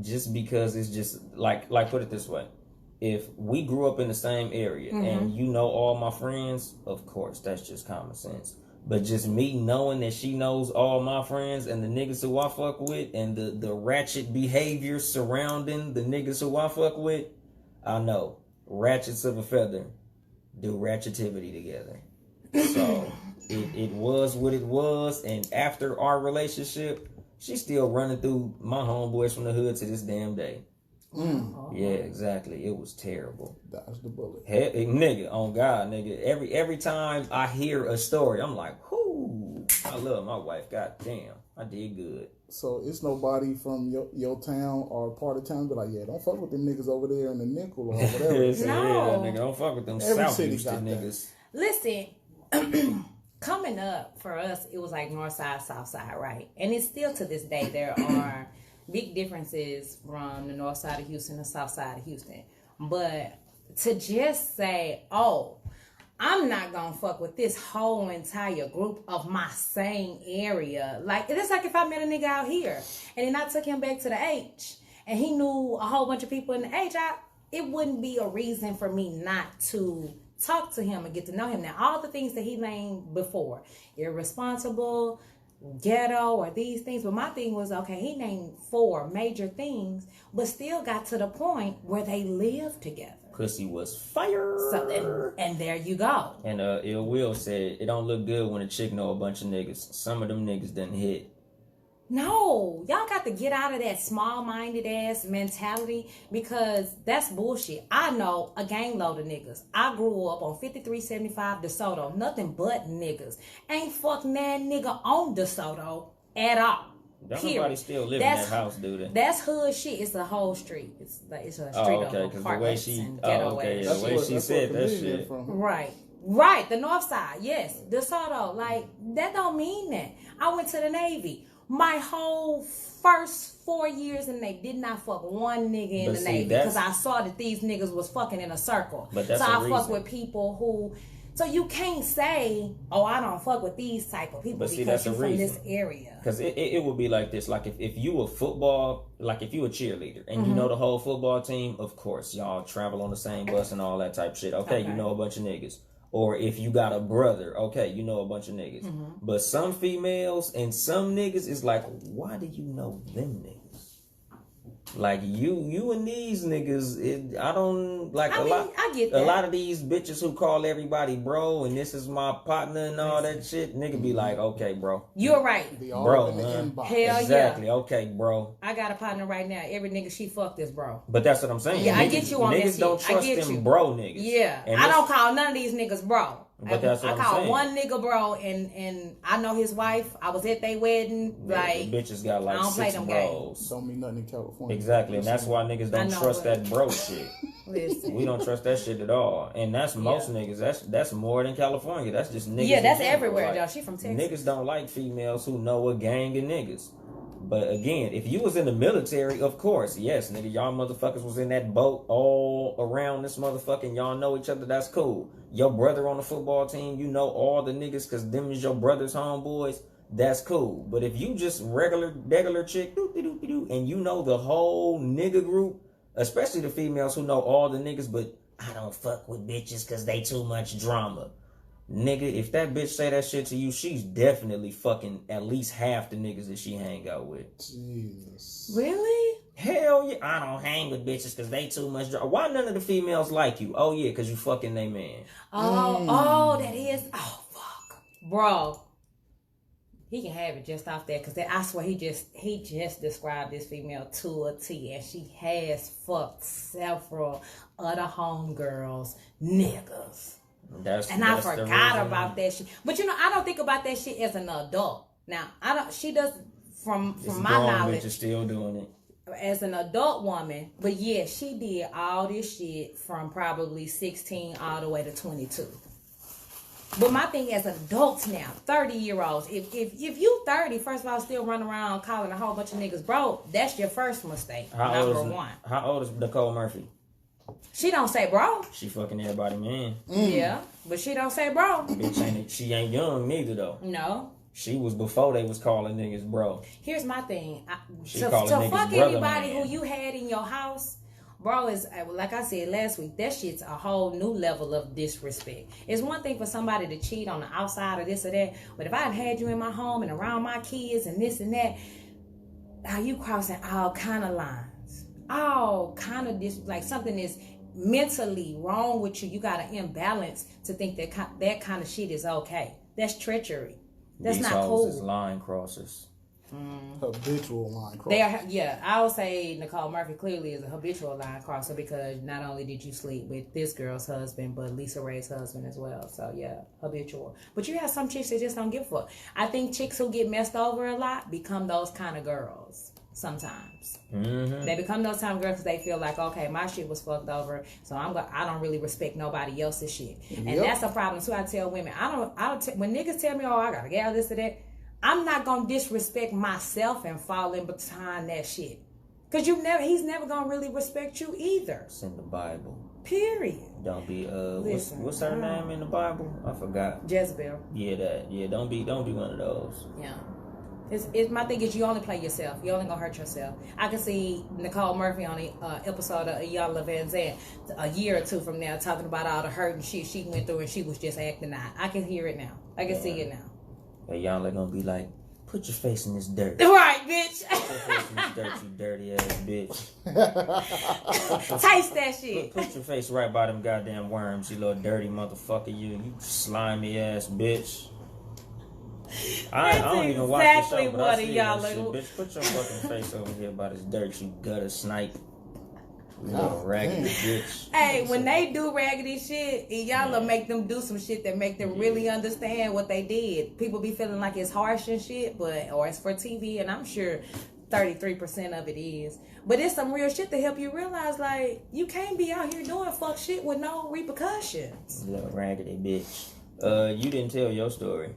Just because it's just put it this way. If we grew up in the same area and you know all my friends, of course, that's just common sense. But just me knowing that she knows all my friends and the niggas who I fuck with and the ratchet behavior surrounding the niggas who I fuck with, I know. ratchets of a feather do ratchetivity together. So it was what it was, and after our relationship, she's still running through my homeboys from the hood to this damn day. Yeah, exactly. It was terrible. Dodge the bullet. Nigga, on God, nigga. Every time I hear a story, I'm like, whoo, I love my wife. God damn, I did good. So it's nobody from your town or part of town be like, yeah, don't fuck with them niggas over there in the nickel or whatever. No. Yeah, nigga, don't fuck with them Every South city Houston got that. niggas. Listen, coming up for us, it was like north side, south side, right? And it's still to this day, there are big differences from the north side of Houston to south side of Houston. But to just say, oh, I'm not gonna fuck with this whole entire group of my same area. Like, it's like if I met a nigga out here and then I took him back to the H and he knew a whole bunch of people in the H, it wouldn't be a reason for me not to talk to him and get to know him. Now, all the things that he named before, irresponsible, ghetto, or these things, but my thing was, okay, he named 4 major things, but still got to the point where they lived together. Pussy was fire. So and there you go. And Ill Will said, it don't look good when a chick know a bunch of niggas. Some of them niggas done hit. No, y'all got to get out of that small-minded ass mentality, because that's bullshit. I know a gang load of niggas. I grew up on 5375 DeSoto. Nothing but niggas. Ain't fuck that nigga on DeSoto at all. Don't nobody still live in that house, do they? That's hood shit. It's a whole street. It's a street of apartments and ghetto ass. The way she said that shit. Right. The north side, yes. DeSoto, like, that don't mean that. I went to the Navy. My whole first 4 years, and they did not fuck one nigga in the Navy, because I saw that these niggas was fucking in a circle. But that's so I reason. fuck with people who. So you can't say, oh, I don't fuck with these type of people, but see, because that's you're a from reason. this area. Because it would be like this. Like if you a football, like if you a cheerleader and you know the whole football team, of course y'all travel on the same bus and all that type shit. Okay, you know a bunch of niggas. Or if you got a brother, okay, you know a bunch of niggas. But some females and some niggas is like, why do you know them niggas? Like you and these niggas, I don't like I get that. A lot of these bitches who call everybody bro and this is my partner and all that shit, nigga be like, okay, bro. You're right. Bro, hell exactly. Yeah. Okay, bro. I got a partner right now. Every nigga she fucked is bro. But that's what I'm saying. Yeah, I get you on that shit. Niggas don't trust them bro niggas. Yeah. And I don't call none of these niggas bro. But that's what I call saying. one nigga bro, and I know his wife. I was at their wedding. Like, the bitches got like 6 bros. Don't mean nothing in California. Exactly, and that's why niggas don't trust that bro shit. Listen. We don't trust that shit at all, and that's most niggas. That's more than California. That's just niggas. Yeah, that's everywhere, like, y'all. She from Texas. Niggas don't like females who know a gang of niggas. But again, if you was in the military, of course, yes, nigga, y'all motherfuckers was in that boat all around this motherfucking, y'all know each other, that's cool. Your brother on the football team, you know all the niggas because them is your brother's homeboys, that's cool. But if you just regular chick, and you know the whole nigga group, especially the females who know all the niggas, but I don't fuck with bitches because they too much drama. Nigga, if that bitch say that shit to you, she's definitely fucking at least half the niggas that she hang out with. Jesus. Really? Hell yeah. I don't hang with bitches because they too much drama. Why none of the females like you? Oh yeah, because you fucking they man. Oh, that is. Oh, fuck. Bro. He can have it just off that, because I swear he just described this female to a T, and she has fucked several other homegirls, niggas. I forgot about that shit. But you know, I don't think about that shit as an adult. Now, I don't. She does from my knowledge. Bitch is still doing it as an adult woman. But yeah, she did all this shit from probably 16 all the way to 22. But my thing as adults now, 30-year-olds, if you 30, first of all, still running around calling a whole bunch of niggas bro, that's your first mistake. Number one. How old is Nicole Murphy? She don't say bro. She fucking everybody, man. Yeah, but she don't say bro. Bitch she ain't young neither though. No. She was before they was calling niggas bro. Here's my thing. To fuck anybody who you had in your house, bro, is like I said last week, that shit's a whole new level of disrespect. It's one thing for somebody to cheat on the outside or this or that, but if I had you in my home and around my kids and this and that, how you crossing all kind of lines. All kind of like something is mentally wrong with you. You got an imbalance to think that kind of shit is okay. That's treachery. That's These not hoes cool. is line crossers. Habitual line crosser. They are, yeah. I would say Nicole Murphy clearly is a habitual line crosser because not only did you sleep with this girl's husband, but Lisa Ray's husband as well. So yeah, habitual. But you have some chicks that just don't give a fuck. I think chicks who get messed over a lot become those kind of girls. Sometimes they become those kind of girls because they feel like, okay, my shit was fucked over, so I don't really respect nobody else's shit, and that's a problem. So I tell women, when niggas tell me, oh, I gotta get all this or that, I'm not gonna disrespect myself and fall in behind that shit, cause he's never gonna really respect you either. It's in the Bible. Period. Don't be what's her name in the Bible? I forgot. Jezebel. Yeah, don't be one of those. Yeah. My thing is, you only play yourself. You only gonna hurt yourself. I can see Nicole Murphy on the episode of Young Van Zandt a year or two from now talking about all the hurt and shit she went through, and she was just acting out. I can hear it now. I can see it now. And y'all are gonna be like, put your face in this dirt. Right, bitch. Put your face in this dirt, you dirty ass bitch. Taste that shit. Put your face right by them goddamn worms, you little dirty motherfucker. You slimy ass bitch. I don't even watch the show, but I see that shit. Bitch, put your fucking face over here by this dirt, you gutter snipe. You little raggedy bitch. Hey, when they do raggedy shit, y'all make them do some shit that make them really understand what they did. People be feeling like it's harsh and shit, or it's for TV, and I'm sure 33% of it is. But it's some real shit to help you realize, like, you can't be out here doing fuck shit with no repercussions. Little raggedy bitch. You didn't tell your story.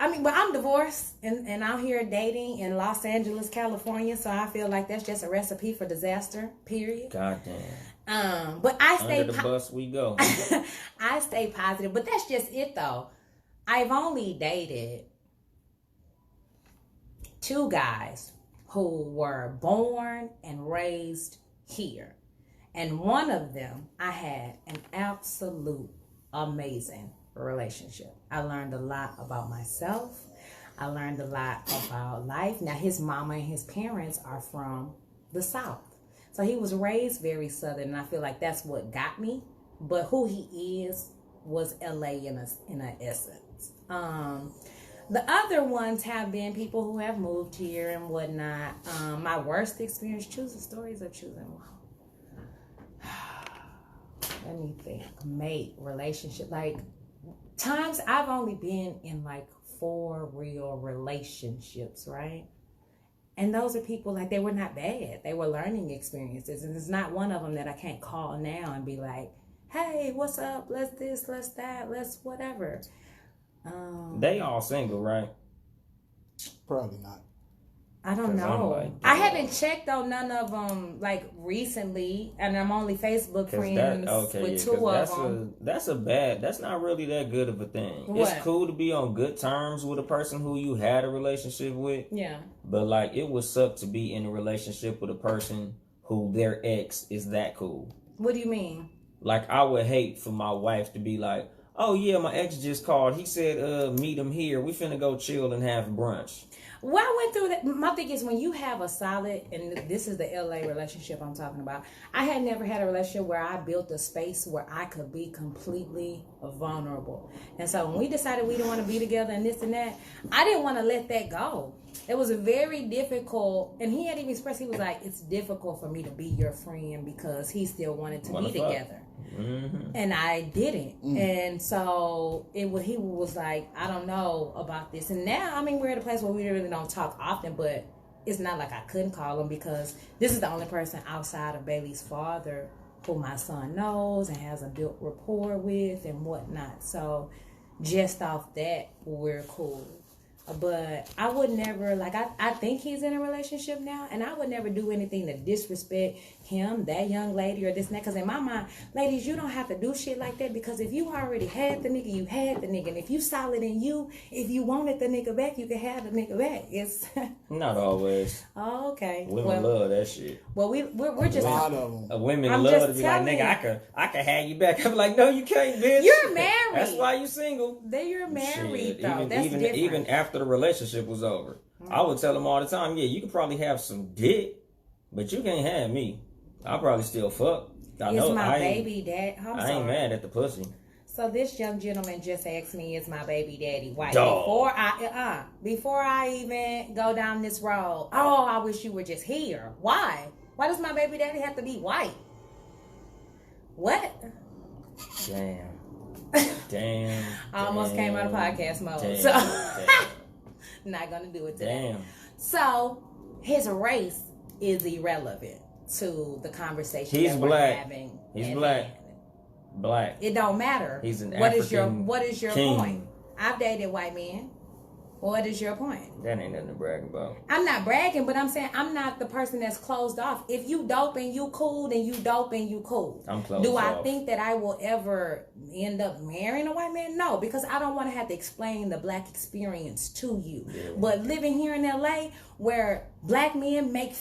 I'm divorced and out here dating in Los Angeles, California, so I feel like that's just a recipe for disaster, period. Goddamn. But I stay under the bus we go. I stay positive, but that's just it though. I've only dated 2 guys who were born and raised here, and one of them I had an absolute amazing relationship. I learned a lot about myself. I learned a lot about life. Now, his mama and his parents are from the South. So he was raised very Southern, and I feel like that's what got me. But who he is was LA in a essence. The other ones have been people who have moved here and whatnot. My worst experience, choosing stories or choosing let me think. Mate, relationship, like times I've only been in like 4 real relationships, right? And those are people like they were not bad. They were learning experiences. And there's not one of them that I can't call now and be like, hey, what's up? Let's this, let's that, let's whatever. They all single, right? Probably not. I don't know. I haven't checked on none of them like recently, and I'm only Facebook friends with 2 of them. That's not really that good of a thing. What? It's cool to be on good terms with a person who you had a relationship with. Yeah. But like, it would suck to be in a relationship with a person who their ex is that cool. What do you mean? Like, I would hate for my wife to be like, oh yeah, my ex just called. He said, meet him here. We finna go chill and have brunch. Well, I went through that. My thing is, when you have a solid, and this is the LA relationship I'm talking about, I had never had a relationship where I built a space where I could be completely vulnerable. And so when we decided we didn't want to be together and this and that, I didn't want to let that go. It was very difficult, and he had even expressed, he was like, it's difficult for me to be your friend because he still wanted to be together. Mm-hmm. And I didn't. And so he was like, I don't know about this. And now, I mean, we're at a place where we really don't talk often, but it's not like I couldn't call him because this is the only person outside of Bailey's father who my son knows and has a built rapport with and whatnot. So just off that, we're cool. But I would never, like, I think he's in a relationship now, and I would never do anything to disrespect him, that young lady, or this and that. Because in my mind, ladies, you don't have to do shit like that, because if you already had the nigga, you had the nigga. And if you solid in you, if you wanted the nigga back, you can have the nigga back. It's not always. Oh, okay. Women love that shit. Well, we're just a lot of them. Women love to be like, nigga, I can have you back. I'm like, no, you can't, bitch. You're married. That's why you single. You're married, though. Even, that's different. Even after the relationship was over, I would tell them all the time, yeah, you could probably have some dick, but you can't have me. I'll probably still fuck. my baby dad. I ain't mad at the pussy. So this young gentleman just asked me, "Is my baby daddy white?" Dog. Before I even go down this road, I wish you were just here. Why? Why does my baby daddy have to be white? What? Damn. I almost came out of podcast mode. Damn. Not gonna do it today. Damn. So his race is irrelevant to the conversation He's that black. we're having. He's black. Black. It don't matter. He's an What African is your king. point? I've dated white men. What is your point? That ain't nothing to brag about. I'm not bragging, but I'm saying I'm not the person that's closed off. If you dope and you cool, then you dope and you cool. I'm closed Do I off. think that I will ever end up marrying a white man? No, because I don't want to have to explain the black experience to you. Yeah. But living here in LA, where black men make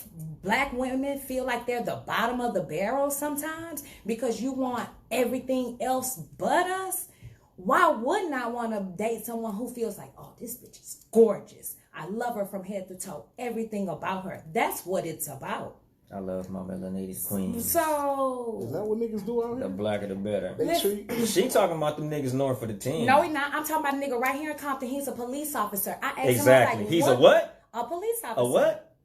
black women feel like they're the bottom of the barrel sometimes because you want everything else but us, why wouldn't I want to date someone who feels like, oh, this bitch is gorgeous. I love her from head to toe. Everything about her. That's what it's about. I love my melanated queen. So Is that what niggas do out The here? blacker the better. They treat. She talking about them niggas north of the 10. no, he not. I'm talking about a nigga right here in Compton. He's a police officer. I asked him, I Exactly. was like, He's a what? A police officer. A what?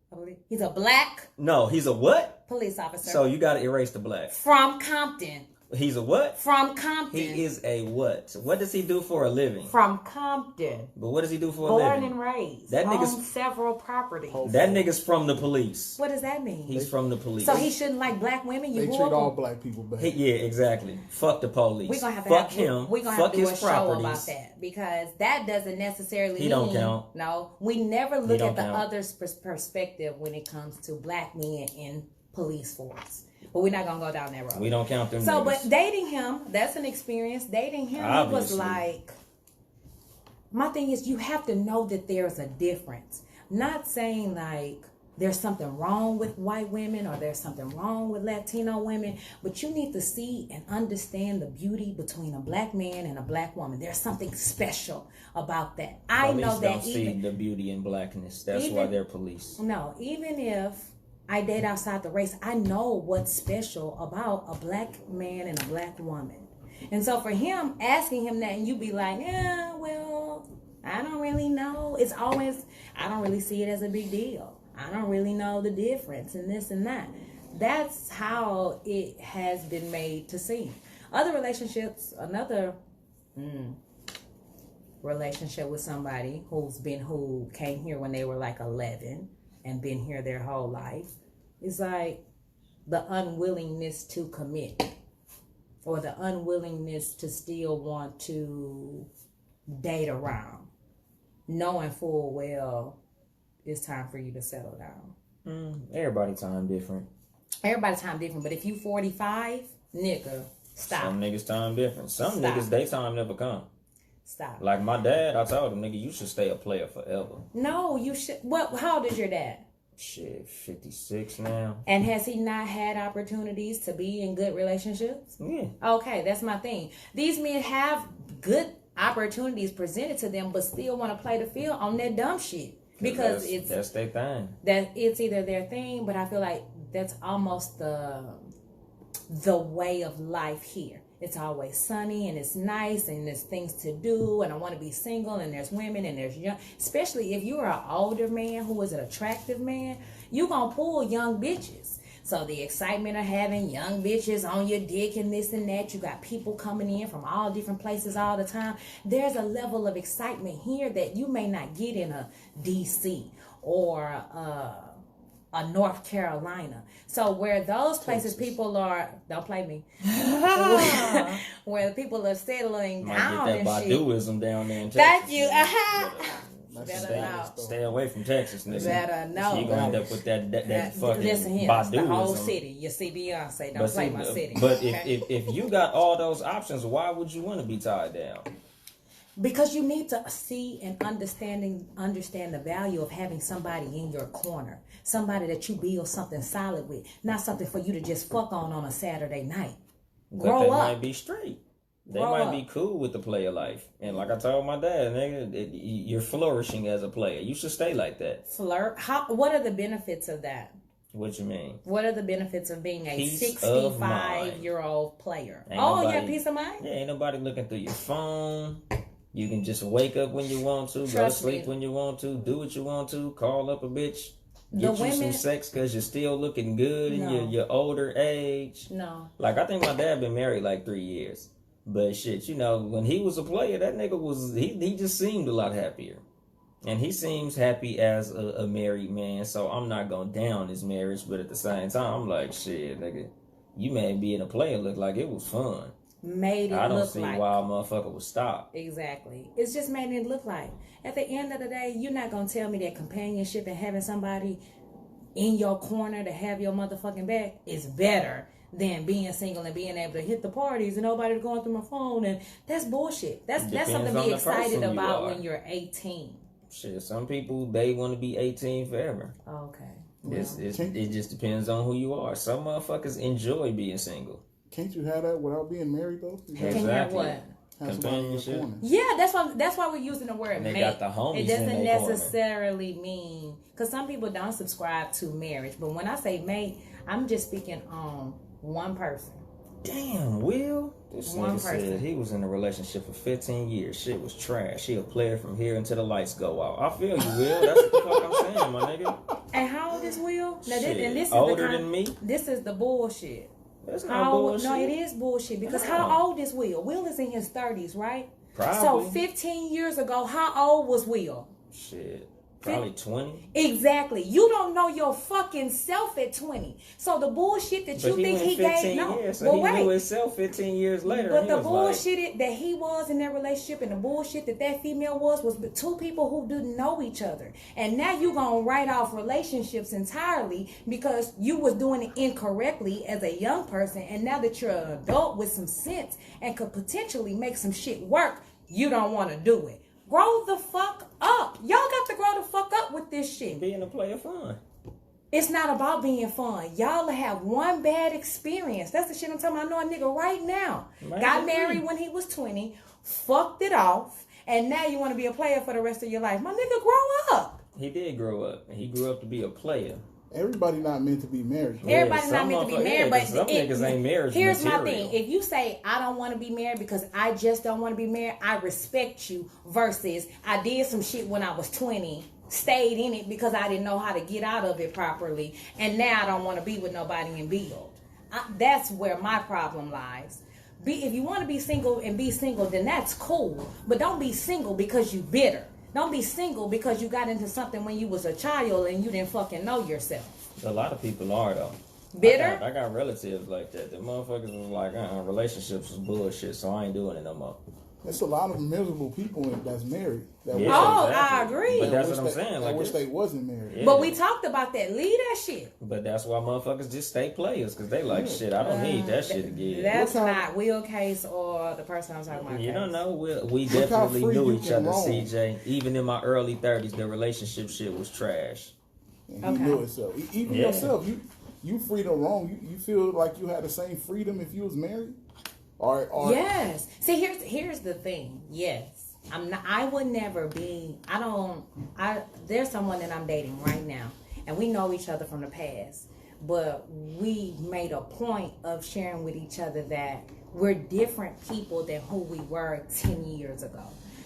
He's a black No, he's a what? police officer. So you gotta erase the black. From Compton. He's a what? From Compton. He is a what? What does he do for a living? From Compton. But what does he do for a Born living? and raised. That on nigga's- several properties. That nigga's from the police. What does that mean? He's from the police. So he shouldn't like black women? You They grew treat up all with- black people bad. Yeah, exactly. Fuck the police. We're gonna have to fuck have, him. We're gonna fuck have to do a his show properties. about that because that doesn't necessarily He mean don't count. No, we never look don't at the count. other's perspective when it comes to black men in police force. But we're not gonna go down that road. We don't count them So, niggas. but dating him, that's an experience. Dating him, it was Obviously. like. My thing is, you have to know that there's a difference. Not saying like there's something wrong with white women or there's something wrong with Latino women, but you need to see and understand the beauty between a black man and a black woman. There's something special about that. I Police know that don't see even the beauty in blackness. That's why they're police. no, even if I date outside the race, I know what's special about a black man and a black woman. And so for him, asking him that and you be like, yeah, well, I don't really know. It's always, I don't really see it as a big deal. I don't really know the difference and this and that. That's how it has been made to seem. Other relationships, another relationship with somebody who came here when they were like 11 and been here their whole life. It's like the unwillingness to commit or the unwillingness to still want to date around, knowing full well it's time for you to settle down. Everybody time different. Everybody's time different, but if you 45, nigga, stop. Some niggas time different. Some Stop. niggas, they time never come. Stop. Like my dad, I told him, nigga, you should stay a player forever. No, you should. What? How old is your dad? Shit, 56 now. And has he not had opportunities to be in good relationships? Yeah. Okay, that's my thing. These men have good opportunities presented to them, but still want to play the field on that dumb shit because that's their thing. that it's either their thing. But I feel like that's almost the way of life here. It's always sunny and it's nice and there's things to do and I want to be single and there's women and there's young, especially if you're an older man who is an attractive man, you gonna pull young bitches. So the excitement of having young bitches on your dick and this and that, you got people coming in from all different places all the time. There's a level of excitement here that you may not get in a DC or a North Carolina. So where those places people are, don't play me, where people are settling Might down get that and shit. Baduism down there in Texas. Thank you. Stay away from Texas, nigga. Better know. You gonna end up with that fucking Listen here, it's the whole Baduism. city. You see Beyonce, don't play my city. But okay? if you got all those options, why would you want to be tied down? Because you need to see and understand the value of having somebody in your corner. Somebody that you build something solid with. Not something for you to just fuck on a Saturday night. But Grow they up. might be straight. They Grow might up. be cool with the player life. And like I told my dad, nigga, you're flourishing as a player. You should stay like that. Flirt. What are the benefits of that? What you mean? What are the benefits of being a Peace of mind. 65-year-old player? Ain't Oh, nobody- yeah, peace of mind? Yeah, ain't nobody looking through your phone. You can just wake up when you want to, go to Trust sleep me. when you want to, do what you want to, call up a bitch, get The you some women- sex because you're still looking good in No. your older age. No. Like, I think my dad been married like 3 years. But shit, you know, when he was a player, that nigga was, he just seemed a lot happier. And he seems happy as a married man, so I'm not going to down his marriage, but at the same time, I'm like, shit, nigga, you made being a player look like it was fun. Made it I don't look see like. why a motherfucker would stop. Exactly. It's just made it look like. At the end of the day, you're not going to tell me that companionship and having somebody in your corner to have your motherfucking back is better than being single and being able to hit the parties and nobody going through my phone. And that's bullshit. That's Depends something to on be the excited person you about are. when you're 18. Shit, some people, they want to be 18 forever. Okay. It just depends on who you are. Some motherfuckers enjoy being single. Can't you have that without being married though? You Can you have what? have somebody in your Companionship. corner. Yeah, that's why we're using the word And they mate. got the homies It doesn't in their corner. necessarily mean, because some people don't subscribe to marriage. But when I say mate, I'm just speaking on one person. Damn, Will. This One nigga said person. he was in a relationship for 15 years. Shit was trash. He a player from here until the lights go out. I feel you, Will. That's what the fuck I'm saying, my nigga. And how old is Will? Now, Shit, this is older than me. This is the bullshit. That's not How old? bullshit. No, it is bullshit. Because No. how old is Will? Will is in his 30s, right? Probably. So 15 years ago, how old was Will? Shit. Probably 20. Exactly. You don't know your fucking self at 20. So the bullshit that you But he think went he 15 gave, no. years, so Well, he wait. knew himself 15 years later. But and the he was like, bullshit that he was in that relationship and the bullshit that female was two people who didn't know each other. And now you gonna write off relationships entirely because you was doing it incorrectly as a young person. And now that you're an adult with some sense and could potentially make some shit work, you don't want to do it. Grow the fuck up. Y'all got to grow the fuck up with this shit. being a player fun. It's not about being fun. Y'all have one bad experience. That's the shit I'm talking about. I know a nigga right now. Man, Got that's married me. when he was 20, fucked it off, and now you want to be a player for the rest of your life. My nigga, grow up. He did grow up. He grew up to be a player. Everybody not meant to be married. Yeah, Everybody's not some meant to be motherfuckers- married, yeah, but 'cause some niggas ain't marriage here's my material. thing. If you say, I don't want to be married because I just don't want to be married, I respect you, versus I did some shit when I was 20, stayed in it because I didn't know how to get out of it properly, and now I don't want to be with nobody and build. That's where my problem lies. If you want to be single and be single, then that's cool. But don't be single because you bitter. Don't be single because you got into something when you was a child and you didn't fucking know yourself. A lot of people are, though. Bitter? I got relatives like that. The motherfuckers was like, relationships was bullshit, so I ain't doing it no more. There's a lot of miserable people that's married. That Yeah, Oh, I exactly. agree. But that's wish what I'm they- saying. I Like, wish it- they wasn't married. Yeah. But we talked about that. Leave that shit. But that's why motherfuckers just stay players, because they like, shit, I don't need that shit again. That's Look how- not Will Case or the person I'm talking about. You don't Case. know. We Look how definitely free knew you each can other, roam. CJ. Even in my early 30s, the relationship shit was trash. And he Okay. knew it. So even Yeah. yourself, you free to roam. You feel like you had the same freedom if you was married, or Yes. See, here's the thing. Yes, I would never be. There's someone that I'm dating right now, and we know each other from the past. But we made a point of sharing with each other that we're different people than who we were 10 years ago.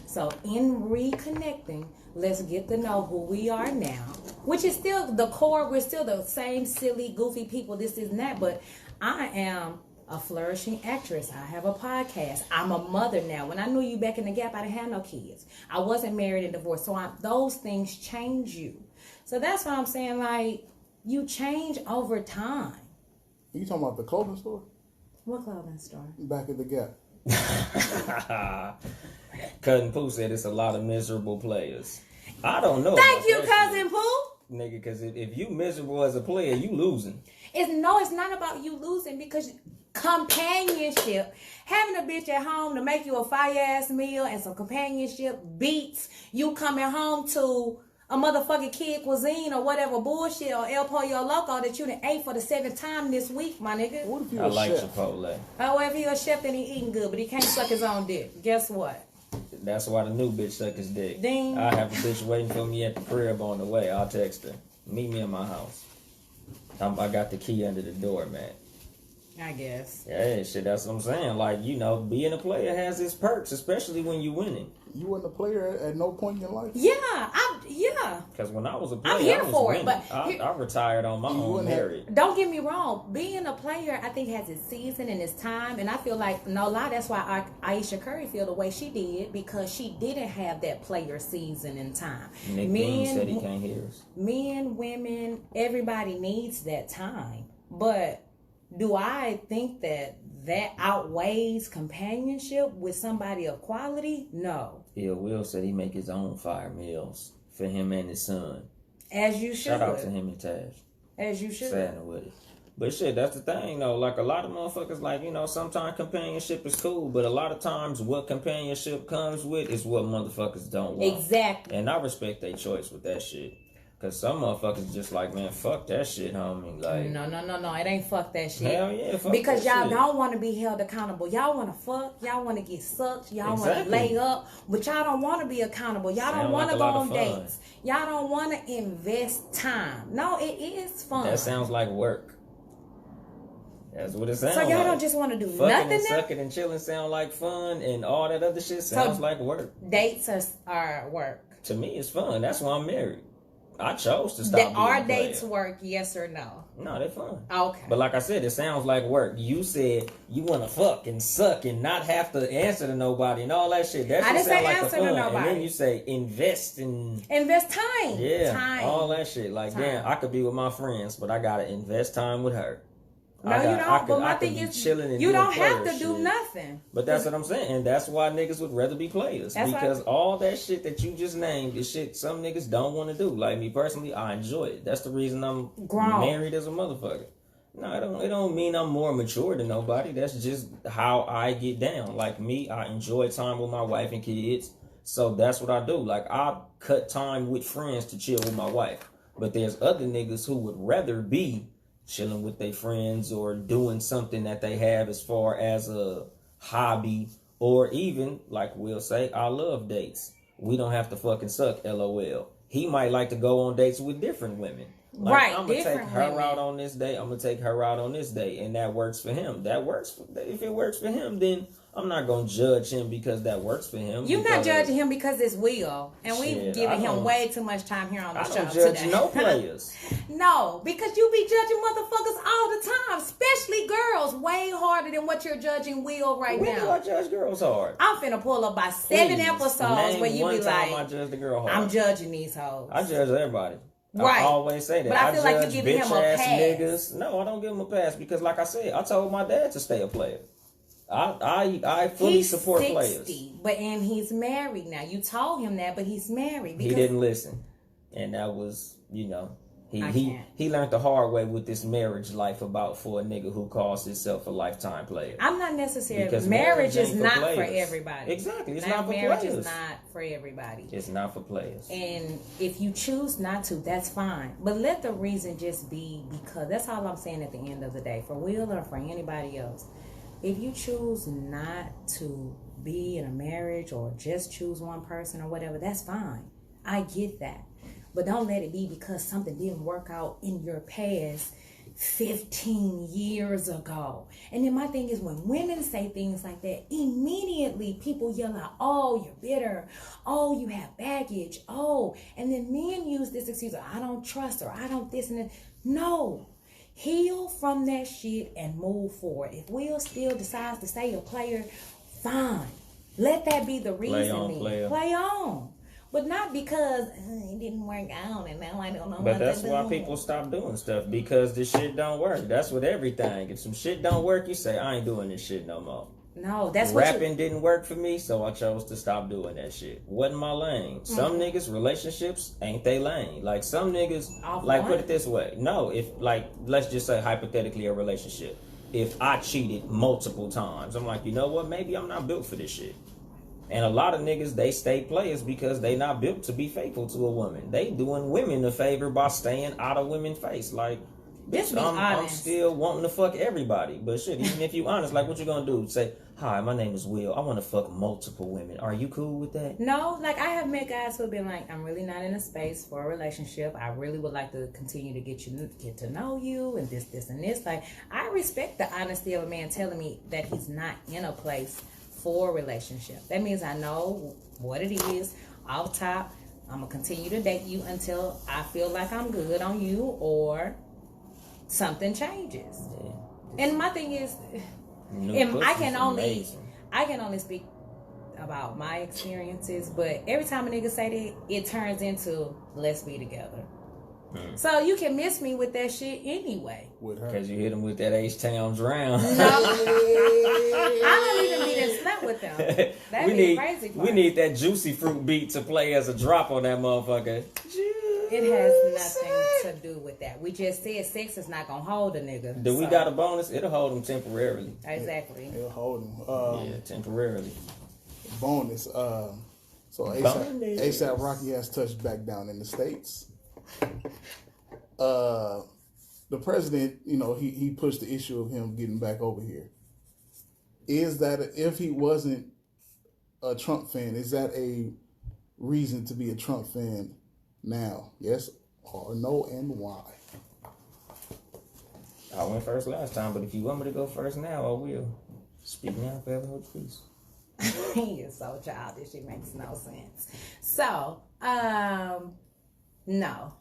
So in reconnecting, let's get to know who we are now, which is still the core. We're still the same silly, goofy people, this and that. But I am a flourishing actress. I have a podcast. I'm a mother now. When I knew you back in the Gap, I didn't have no kids. I wasn't married and divorced. So those things change you. So that's what I'm saying. Like, you change over time. you talking about the clothing store What clothing store? back at the Gap. Cousin Pooh said it's a lot of miserable players. I don't know. Thank about you, that Cousin shit, Pooh. nigga, because if you miserable as a player, you losing. It's not about you losing, because companionship, having a bitch at home to make you a fire ass meal and some companionship beats you coming home to a motherfucking Kid Cuisine or whatever bullshit or El Pollo Loco that you done ate for the 7th time this week, my nigga. What if you I a like chef? Chipotle. Oh, if he a chef, then he eating good, but he can't suck his own dick. Guess what? That's why the new bitch suck his dick. Ding. I have a bitch waiting for me at the crib on the way. I'll text her. Meet me in my house. I got the key under the door, man. I guess. Yeah, shit, that's what I'm saying. Like, you know, being a player has its perks, especially when you winning. You wasn't a player at no point in your life? Yeah. Because when I was a player, I'm here I was for winning. it, but I retired on my own merit. Don't get me wrong. Being a player, I think, has its season and its time. And I feel like, no lie, that's why Aisha Curry feel the way she did, because she didn't have that player season and time. Nick Bean said he can't hear us. Men, women, everybody needs that time. But do I think that outweighs companionship with somebody of quality? No. Yeah, Will said he make his own fire meals for him and his son. As you should. Shout out to him and Tash. As you should. Saddened with it. But shit, that's the thing though. Like a lot of motherfuckers, like, you know, sometimes companionship is cool, but a lot of times what companionship comes with is what motherfuckers don't want. Exactly. And I respect their choice with that shit. Cause some motherfuckers just like, man, fuck that shit, homie. Like, no, it ain't fuck that shit. Hell yeah, fuck because that y'all shit. don't want to be held accountable. Y'all want to fuck. Y'all want to get sucked. Y'all want to lay up, but y'all don't want to be accountable. Y'all don't want to go on dates. Y'all don't want to invest time. No, it is fun. That sounds like work. That's what it sounds like. So y'all like. Don't just want to do fucking nothing. And sucking and chilling sound like fun, and all that other shit sounds like work. Dates are work. To me, it's fun. That's why I'm married. I chose to stop being Our a player. dates work, yes or no? No, they're fun. Okay. But like I said, it sounds like work. You said you want to fuck and suck and not have to answer to nobody and all that shit. That shit sound like the fun. And then you say invest time. Yeah, time. All that shit. Like, damn, I could be with my friends, but I gotta invest time with her. No, you don't. But my thing is, you don't have to do nothing. But that's what I'm saying. And that's why niggas would rather be players. Because all that shit that you just named is shit some niggas don't want to do. Like me personally, I enjoy it. That's the reason I'm married as a motherfucker. No, it don't mean I'm more mature than nobody. That's just how I get down. Like me, I enjoy time with my wife and kids. So that's what I do. Like, I cut time with friends to chill with my wife. But there's other niggas who would rather be chilling with their friends or doing something that they have as far as a hobby, or even, like we'll say, I love dates. We don't have to fucking suck, LOL. He might like to go on dates with different women. Like, right, I'm going to take her out on this day. I'm going to take her out on this day. And that works for him. If it works for him, then I'm not going to judge him because that works for him. You're not judging him because it's Will. And we've given him way too much time here on the show today. I don't judge no players. No, because you be judging motherfuckers all the time, especially girls, way harder than what you're judging Will now. When do I judge girls hard? I'm finna pull up by 7 episodes where you be like, I judge the girl hard. I'm judging these hoes. I judge everybody. Right. I always say that. But I feel like you're giving him a pass. Niggas. No, I don't give him a pass because, like I said, I told my dad to stay a player. I fully support 60, players. And he's married now. You told him that, but he's married. He didn't listen. And that was, you know, he learned the hard way with this marriage life for a nigga who calls himself a lifetime player. I'm not necessarily. Because marriage is not for everybody. Exactly. It's not for marriage players. Is not for everybody. It's not for players. And if you choose not to, that's fine. But let the reason just be because that's all I'm saying at the end of the day. For Will or for anybody else. If you choose not to be in a marriage or just choose one person or whatever, that's fine. I get that. But don't let it be because something didn't work out in your past 15 years ago. And then my thing is when women say things like that, immediately people yell out, oh, you're bitter. Oh, you have baggage. Oh, and then men use this excuse, I don't trust her. I don't this and that. No. Heal from that shit and move forward. If Will still decides to stay a player, fine. Let that be the reason. Play on. But not because it didn't work out and now I don't know what to do. But that's why people stop doing stuff, because this shit don't work. That's with everything. If some shit don't work, you say, I ain't doing this shit no more. No, that's what rapping didn't work for me, so I chose to stop doing that shit. Wasn't my lane. Some niggas, relationships ain't they lane. Like some niggas, put it this way. No, if let's just say hypothetically a relationship. If I cheated multiple times, I'm like, you know what? Maybe I'm not built for this shit. And a lot of niggas, they stay players because they not built to be faithful to a woman. They doing women a favor by staying out of women's face. Like, Just be I'm honest. still wanting to fuck everybody. But shit, even if you honest, like what you gonna do? Say, hi, my name is Will. I want to fuck multiple women. Are you cool with that? No, like I have met guys who have been like, I'm really not in a space for a relationship. I really would like to continue to get to know you and this and this. Like, I respect the honesty of a man telling me that he's not in a place for a relationship. That means I know what it is. Off top, I'm gonna continue to date you until I feel like I'm good on you or something changes. Yeah. And my thing is, I can only speak about my experiences, but every time a nigga say that, it turns into let's be together. So you can miss me with that shit anyway. With her. Because you hit him with that H-Town drown. No. I don't even need to slept with them. That'd be crazy part. We need that Juicy Fruit beat to play as a drop on that motherfucker. It has nothing to do with that. We just said sex is not gonna hold a nigga. We got a bonus? It'll hold him temporarily. Exactly. It'll hold him. Yeah, temporarily. Bonus. So ASAP Rocky has touched back down in the States. The president, he pushed the issue of him getting back over here. Is that, if he wasn't a Trump fan, is that a reason to be a Trump fan now? Yes or no, and why? I went first last time, but if you want me to go first now, I will. Speak now, forever hold peace. He is so childish, it makes no sense. So, no.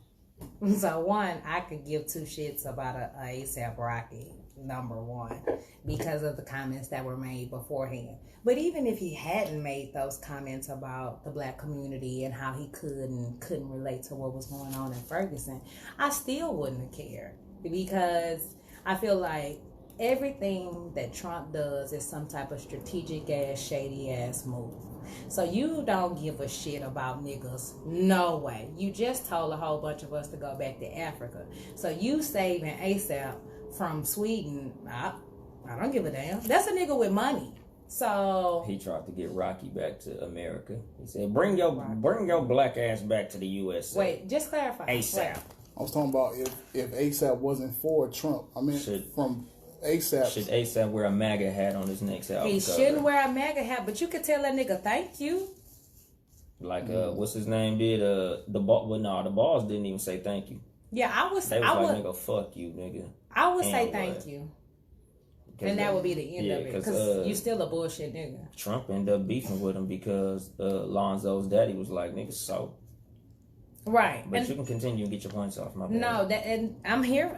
So one, I could give two shits about a ASAP Rocky, number one, because of the comments that were made beforehand. But even if he hadn't made those comments about the black community and how he couldn't relate to what was going on in Ferguson, I still wouldn't have cared, because I feel like everything that Trump does is some type of strategic ass, shady ass move. So you don't give a shit about niggas. No way. You just told a whole bunch of us to go back to Africa. So you saving ASAP from Sweden. I don't give a damn. That's a nigga with money. So he tried to get Rocky back to America. He said, "Bring your black ass back to the USA." Wait, just clarify. ASAP. I was talking about if ASAP wasn't for Trump. I mean, from ASAP. Should ASAP wear a MAGA hat on his next album? He shouldn't wear a MAGA hat, but you could tell that nigga thank you. Like what's his name did? The Balls didn't even say thank you. Yeah, I would. They was like, nigga, fuck you, nigga. I would say thank you. And that would be the end of it, because you still a bullshit nigga. Trump ended up beefing with him because Lonzo's daddy was like, nigga, so. Right. But you can continue and get your points off, my bad. No, and I'm here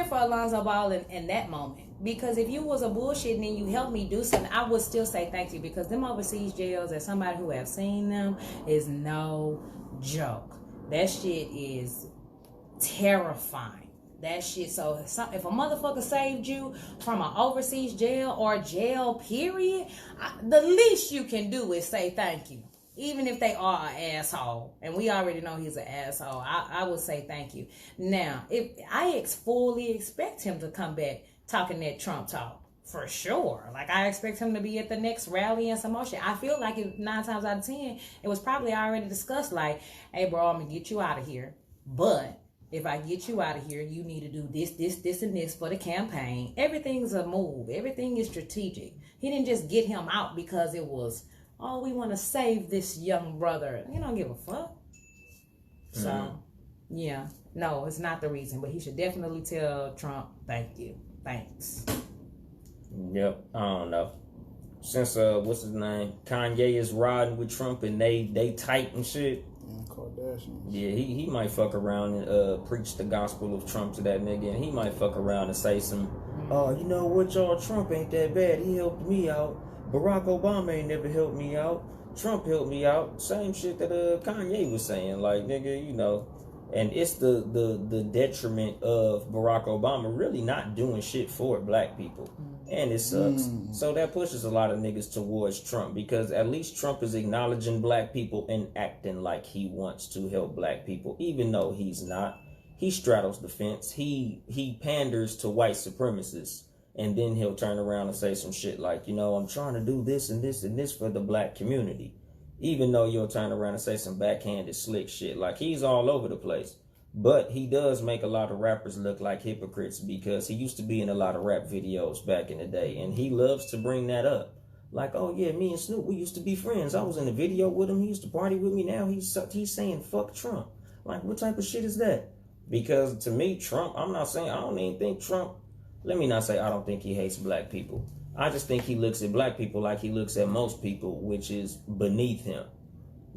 for Alonzo Ball in that moment. Because if you was a bullshit and then you helped me do something, I would still say thank you, because them overseas jails, as somebody who have seen them, is no joke. That shit is terrifying. That shit. So if a motherfucker saved you from an overseas jail or jail, period, the least you can do is say thank you. Even if they are an asshole, and we already know he's an asshole, I would say thank you. Now, if I fully expect him to come back talking that Trump talk, for sure. Like, I expect him to be at the next rally and some more shit. I feel like 9 times out of 10, it was probably already discussed, like, hey, bro, I'm gonna get you out of here, but if I get you out of here, you need to do this, and this for the campaign. Everything's a move. Everything is strategic. He didn't just get him out because it was, oh, we want to save this young brother. You don't give a fuck. So, yeah. No, it's not the reason. But he should definitely tell Trump, thank you. Thanks. Yep. I don't know. Since, what's his name? Kanye is riding with Trump and they tight and shit. Yeah, he might fuck around and preach the gospel of Trump to that nigga, and he might fuck around and say some, oh, you know what, y'all, Trump ain't that bad. He helped me out. Barack Obama ain't never helped me out. Trump helped me out. Same shit that Kanye was saying, like, nigga, and it's the detriment of Barack Obama really not doing shit for black people. And it sucks. So that pushes a lot of niggas towards Trump, because at least Trump is acknowledging black people and acting like he wants to help black people, even though he's not. He straddles the fence. He panders to white supremacists, and then he'll turn around and say some shit like, I'm trying to do this and this and this for the black community, even though you'll turn around and say some backhanded slick shit. Like, he's all over the place. But he does make a lot of rappers look like hypocrites because he used to be in a lot of rap videos back in the day. And he loves to bring that up. Like, oh yeah, me and Snoop, we used to be friends. I was in a video with him. He used to party with me. Now he's saying fuck Trump. Like, what type of shit is that? Because to me, Trump, I don't even think Trump, let me not say I don't think he hates black people. I just think he looks at black people like he looks at most people, which is beneath him.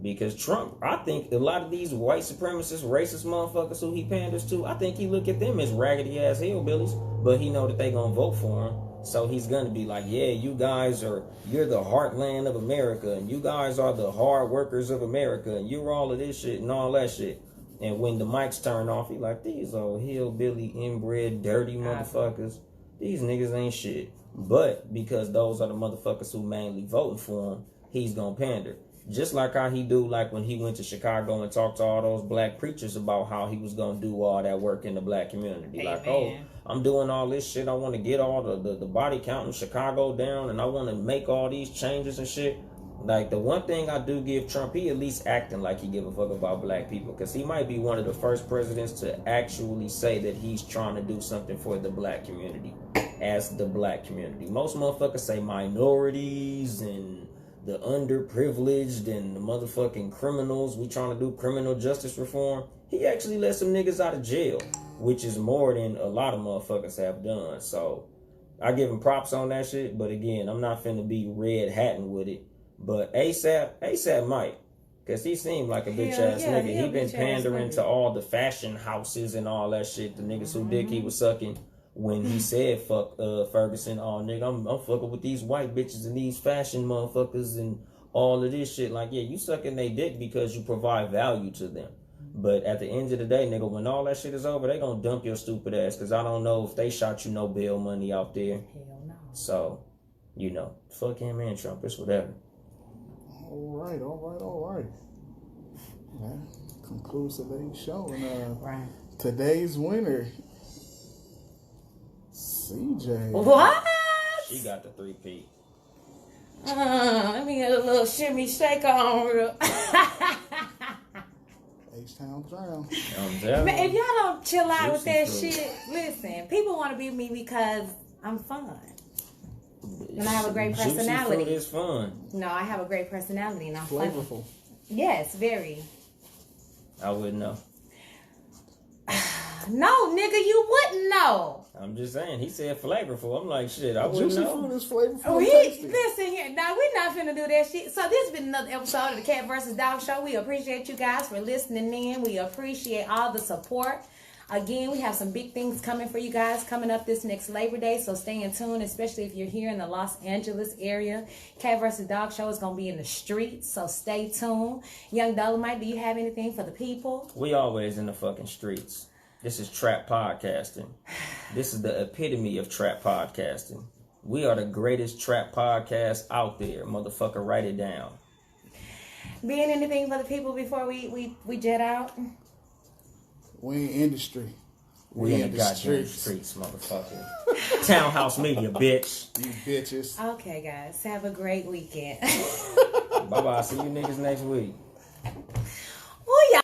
Because Trump, I think a lot of these white supremacist, racist motherfuckers who he panders to, I think he look at them as raggedy ass hillbillies, but he know that they gonna vote for him. So he's gonna be like, yeah, you're the heartland of America, and you guys are the hard workers of America, and you're all of this shit and all that shit. And when the mics turn off, he like, these old hillbilly, inbred, dirty motherfuckers, these niggas ain't shit. But because those are the motherfuckers who mainly voting for him, he's gonna pander. Just like how he do, like when he went to Chicago and talked to all those black preachers about how he was gonna do all that work in the black community. Amen. Like, oh, I'm doing all this shit. I want to get all the body count in Chicago down, and I want to make all these changes and shit. Like, the one thing I do give Trump, he at least acting like he give a fuck about black people, because he might be one of the first presidents to actually say that he's trying to do something for the black community as the black community. Most motherfuckers say minorities and the underprivileged and the motherfucking criminals. We trying to do criminal justice reform. He actually let some niggas out of jail, which is more than a lot of motherfuckers have done. So I give him props on that shit. But again, I'm not finna be red hatting with it. But ASAP might. Because he seemed like a bitch ass nigga. He been pandering to all the fashion houses and all that shit. The niggas who dick he was sucking. When he said fuck Ferguson, oh nigga, I'm fucking with these white bitches and these fashion motherfuckers and all of this shit. Like, yeah, you sucking they dick because you provide value to them. But at the end of the day, nigga, when all that shit is over, they gonna dump your stupid ass, because I don't know if they shot you no bail money out there. Hell no. So, fuck him and Trump, it's whatever. All right. That concludes today's show. And Right. today's winner, CJ. What? She got the 3P. Let me get a little shimmy shake on real. H-Town Drown. Man, if y'all don't chill out with that Juicy shit, listen, people want to be me because I'm fun. And I have a great personality. Juicy fruit is fun. No, I have a great personality and I'm Flavorful. funny. Yes, very. I wouldn't know. No, nigga, you wouldn't know. I'm just saying, he said flavorful. I'm like, shit, I wouldn't Juicy know. fruit is flavorful. Oh, and tasty. listen here. Now, we're not finna do that shit. So, this has been another episode of the Cat vs. Dog Show. We appreciate you guys for listening in. We appreciate all the support. Again, we have some big things coming for you guys coming up this next Labor Day. So, stay in tune, especially if you're here in the Los Angeles area. Cat vs. Dog Show is going to be in the streets. So, stay tuned. Young Dolemite, do you have anything for the people? We always in the fucking streets. This is trap podcasting. This is the epitome of trap podcasting. We are the greatest trap podcast out there. Motherfucker, write it down. Being anything for the people before we jet out? We in industry. We in the goddamn streets, motherfucker. Townhouse Media, bitch. You bitches. Okay, guys. Have a great weekend. Bye-bye. See you niggas next week.